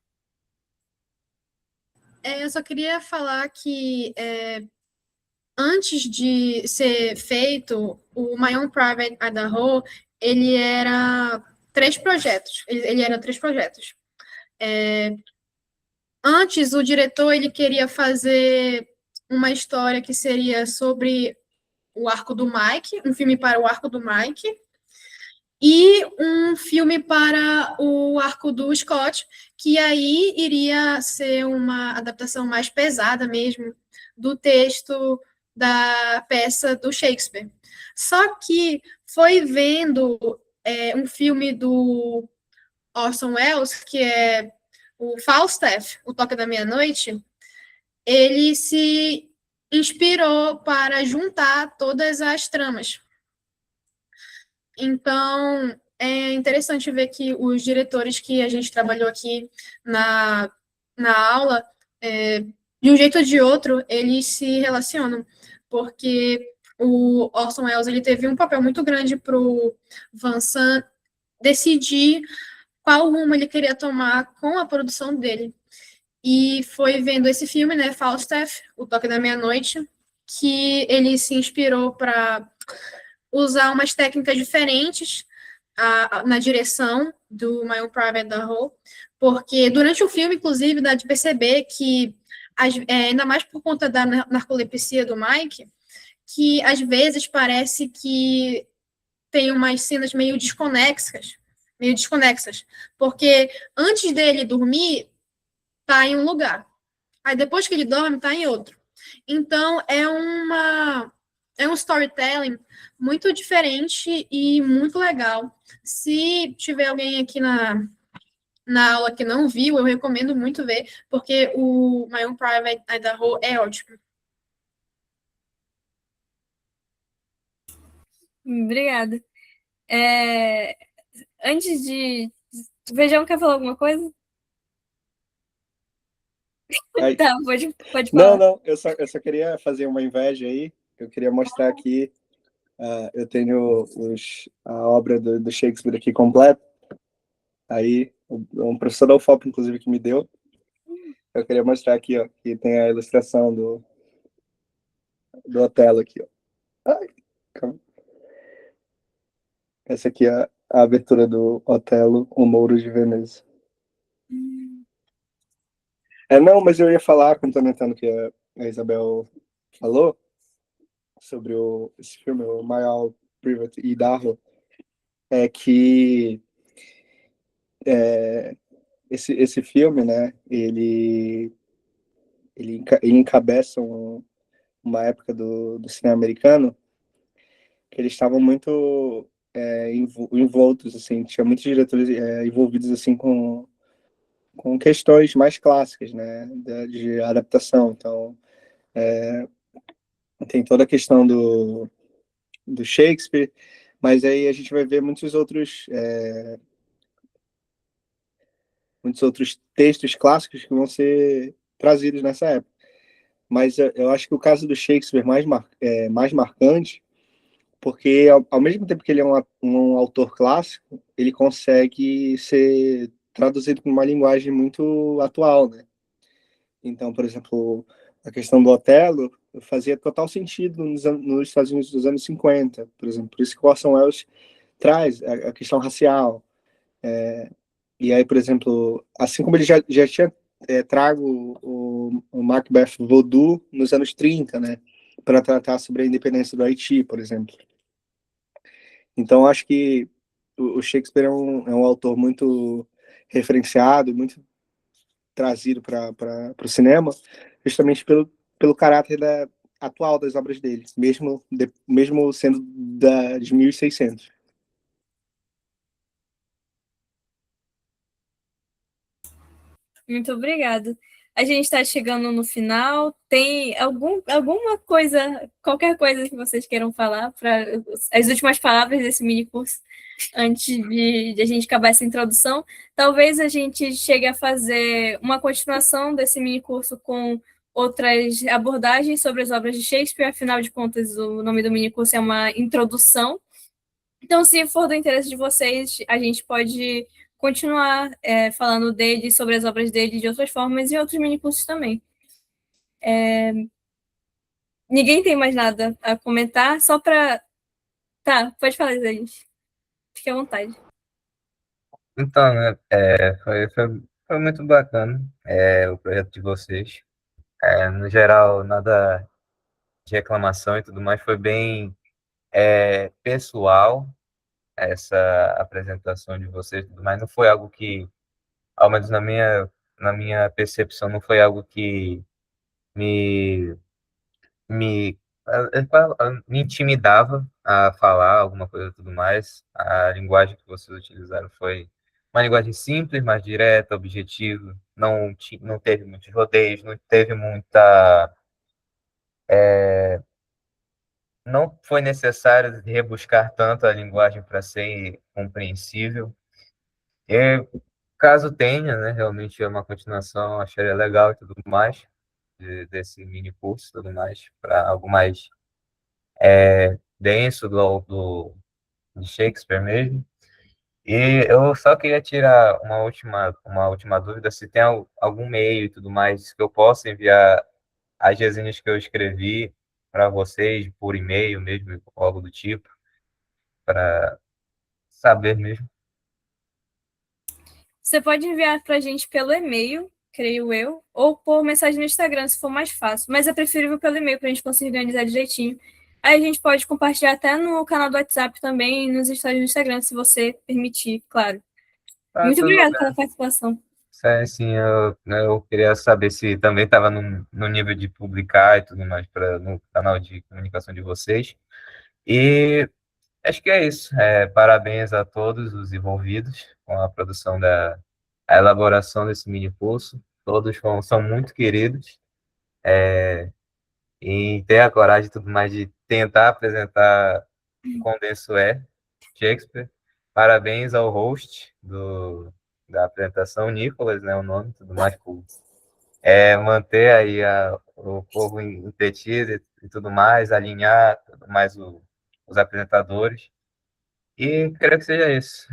Eu só queria falar que antes de ser feito, o My Own Private Idaho, ele era 3 projetos. Ele era 3 projetos. Antes, o diretor ele queria fazer uma história que seria sobre o arco do Mike, um filme para o arco do Mike, e um filme para o arco do Scott, que aí iria ser uma adaptação mais pesada mesmo do texto da peça do Shakespeare. Só que foi vendo um filme do Orson Welles, que é o Falstaff, O Toque da Meia-Noite, ele se inspirou para juntar todas as tramas. Então, é interessante ver que os diretores que a gente trabalhou aqui na aula, de um jeito ou de outro, eles se relacionam, porque o Orson Welles ele teve um papel muito grande para o Vincent decidir qual rumo ele queria tomar com a produção dele. E foi vendo esse filme, né, Falstaff, O Toque da Meia-Noite, que ele se inspirou para usar umas técnicas diferentes na direção do My Own Private Idaho, porque durante o filme, inclusive, dá de perceber que, ainda mais por conta da narcolepsia do Mike, que às vezes parece que tem umas cenas meio desconexas, porque antes dele dormir, tá em um lugar, aí depois que ele dorme, tá em outro. Então, é um storytelling muito diferente e muito legal. Se tiver alguém aqui na aula que não viu, eu recomendo muito ver, porque o My Own Private Idaho é ótimo. Obrigada. Antes de... Feijão, quer falar alguma coisa? Aí, Tá, pode não, falar. não, eu só queria fazer uma inveja aí. Eu queria mostrar aqui. Eu tenho a obra do Shakespeare aqui completa. Aí, um professor da UFOP, inclusive, que me deu. Eu queria mostrar aqui, ó, que tem a ilustração do Otelo aqui, ó. Ai, calma. Essa aqui é a abertura do Otelo, O Mouro de Veneza. Não, mas eu ia falar, complementando o que a Isabel falou, sobre esse filme, o My All Private Idaho, é que esse filme, né, ele encabeça uma época do cinema americano que eles estavam muito envoltos, assim, tinha muitos diretores envolvidos, assim, com questões mais clássicas, né, de adaptação. Então, tem toda a questão do Shakespeare, mas aí a gente vai ver muitos outros textos clássicos que vão ser trazidos nessa época. Mas eu acho que o caso do Shakespeare mais marcante, porque ao mesmo tempo que ele é um autor clássico, ele consegue ser traduzido para uma linguagem muito atual, né? Então, por exemplo, a questão do Otelo fazia total sentido nos Estados Unidos dos anos 50, por exemplo. Por isso que o Orson Welles traz a questão racial. E aí, por exemplo, assim como ele já tinha trago o Macbeth Voodoo nos anos 30, né, para tratar sobre a independência do Haiti, por exemplo. Então, acho que o Shakespeare é um autor muito referenciado, muito trazido para o cinema, justamente pelo caráter atual das obras dele, mesmo sendo de 1600. Muito obrigada. A gente está chegando no final. Tem alguma coisa, qualquer coisa que vocês queiram falar para as últimas palavras desse mini curso, antes de a gente acabar essa introdução? Talvez a gente chegue a fazer uma continuação desse mini curso com outras abordagens sobre as obras de Shakespeare. Afinal de contas, o nome do mini curso é uma introdução. Então, se for do interesse de vocês, a gente pode continuar falando dele, sobre as obras dele de outras formas e outros minicursos também. Ninguém tem mais nada a comentar, só para... Tá, pode falar, gente. Fique à vontade. Então, né, foi muito bacana o projeto de vocês. No geral, nada de reclamação e tudo mais, foi bem pessoal essa apresentação de vocês, mas não foi algo que, ao menos na minha percepção, não foi algo que me, me, me intimidava a falar alguma coisa e tudo mais. A linguagem que vocês utilizaram foi uma linguagem simples, mais direta, objetiva, não teve muitos rodeios, não teve não foi necessário rebuscar tanto a linguagem para ser compreensível. E caso tenha, né, realmente é uma continuação, acharia legal e tudo mais, desse mini curso e tudo mais, para algo mais denso de Shakespeare mesmo. E eu só queria tirar uma última dúvida, se tem algum meio e tudo mais que eu possa enviar as resenhas que eu escrevi para vocês por e-mail mesmo, ou algo do tipo, para saber mesmo. Você pode enviar para a gente pelo e-mail, creio eu, ou por mensagem no Instagram, se for mais fácil. Mas é preferível pelo e-mail para a gente conseguir organizar direitinho. Aí a gente pode compartilhar até no canal do WhatsApp também e nos stories do Instagram, se você permitir, claro. Ah, Muito tudo obrigada bem. pela participação. Sim, eu queria saber se também estava no nível de publicar e tudo mais no canal de comunicação de vocês. E acho que é isso. Parabéns a todos os envolvidos com a produção a elaboração desse mini curso. Todos são muito queridos. E ter a coragem e tudo mais de tentar apresentar o Condenso Shakespeare. Parabéns ao host da apresentação, Nicolas, né, o nome, tudo mais, por manter aí o povo entretido e tudo mais, alinhar tudo mais os apresentadores. E creio que seja isso.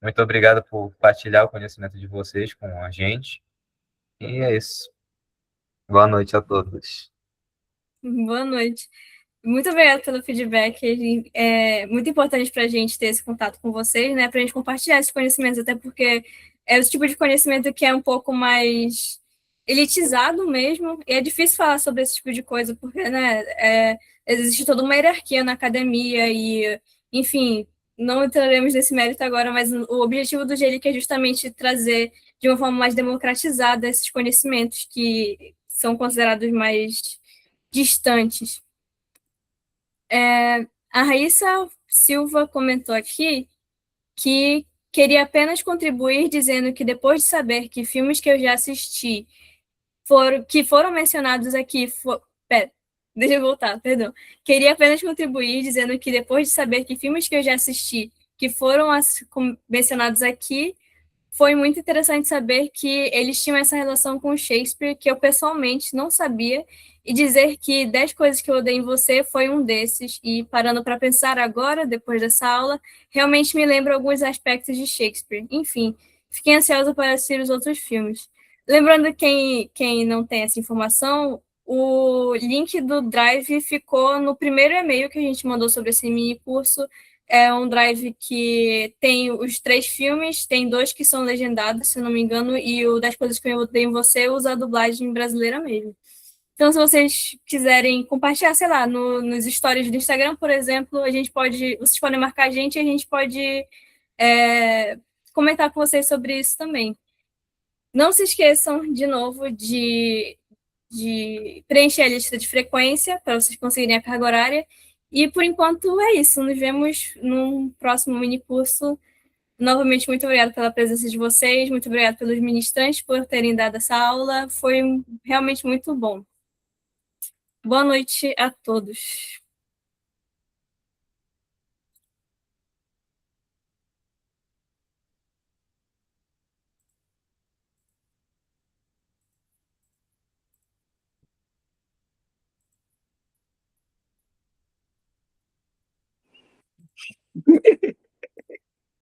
Muito obrigado por partilhar o conhecimento de vocês com a gente. E é isso. Boa noite a todos. Boa noite. Muito obrigada pelo feedback. É muito importante para a gente ter esse contato com vocês, né? Para a gente compartilhar esses conhecimentos, até porque é o tipo de conhecimento que é um pouco mais elitizado mesmo, e é difícil falar sobre esse tipo de coisa, porque, né, existe toda uma hierarquia na academia e, enfim, não entraremos nesse mérito agora, mas o objetivo do GELIC é justamente trazer de uma forma mais democratizada esses conhecimentos que são considerados mais distantes. A Raíssa Silva comentou aqui que queria apenas contribuir dizendo que depois de saber que filmes que eu já assisti que foram mencionados aqui. Pera, deixa eu voltar, perdão. Queria apenas contribuir dizendo que depois de saber que filmes que eu já assisti que foram mencionados aqui foi muito interessante saber que eles tinham essa relação com Shakespeare que eu pessoalmente não sabia, e dizer que 10 coisas que eu odeio em você foi um desses, e parando para pensar agora, depois dessa aula, realmente me lembra alguns aspectos de Shakespeare. Enfim, fiquei ansiosa para assistir os outros filmes. Lembrando quem não tem essa informação, o link do Drive ficou no primeiro e-mail que a gente mandou sobre esse mini curso. É um drive que tem os 3 filmes, tem 2 que são legendados, se não me engano, e o das coisas que eu odeio em você usa a dublagem brasileira mesmo. Então, se vocês quiserem compartilhar, sei lá, nos stories do Instagram, por exemplo, vocês podem marcar a gente e a gente pode comentar com vocês sobre isso também. Não se esqueçam, de novo, de preencher a lista de frequência para vocês conseguirem a carga horária. E, por enquanto, é isso. Nos vemos num próximo mini curso. Novamente, muito obrigada pela presença de vocês, muito obrigada pelos ministrantes por terem dado essa aula. Foi realmente muito bom. Boa noite a todos.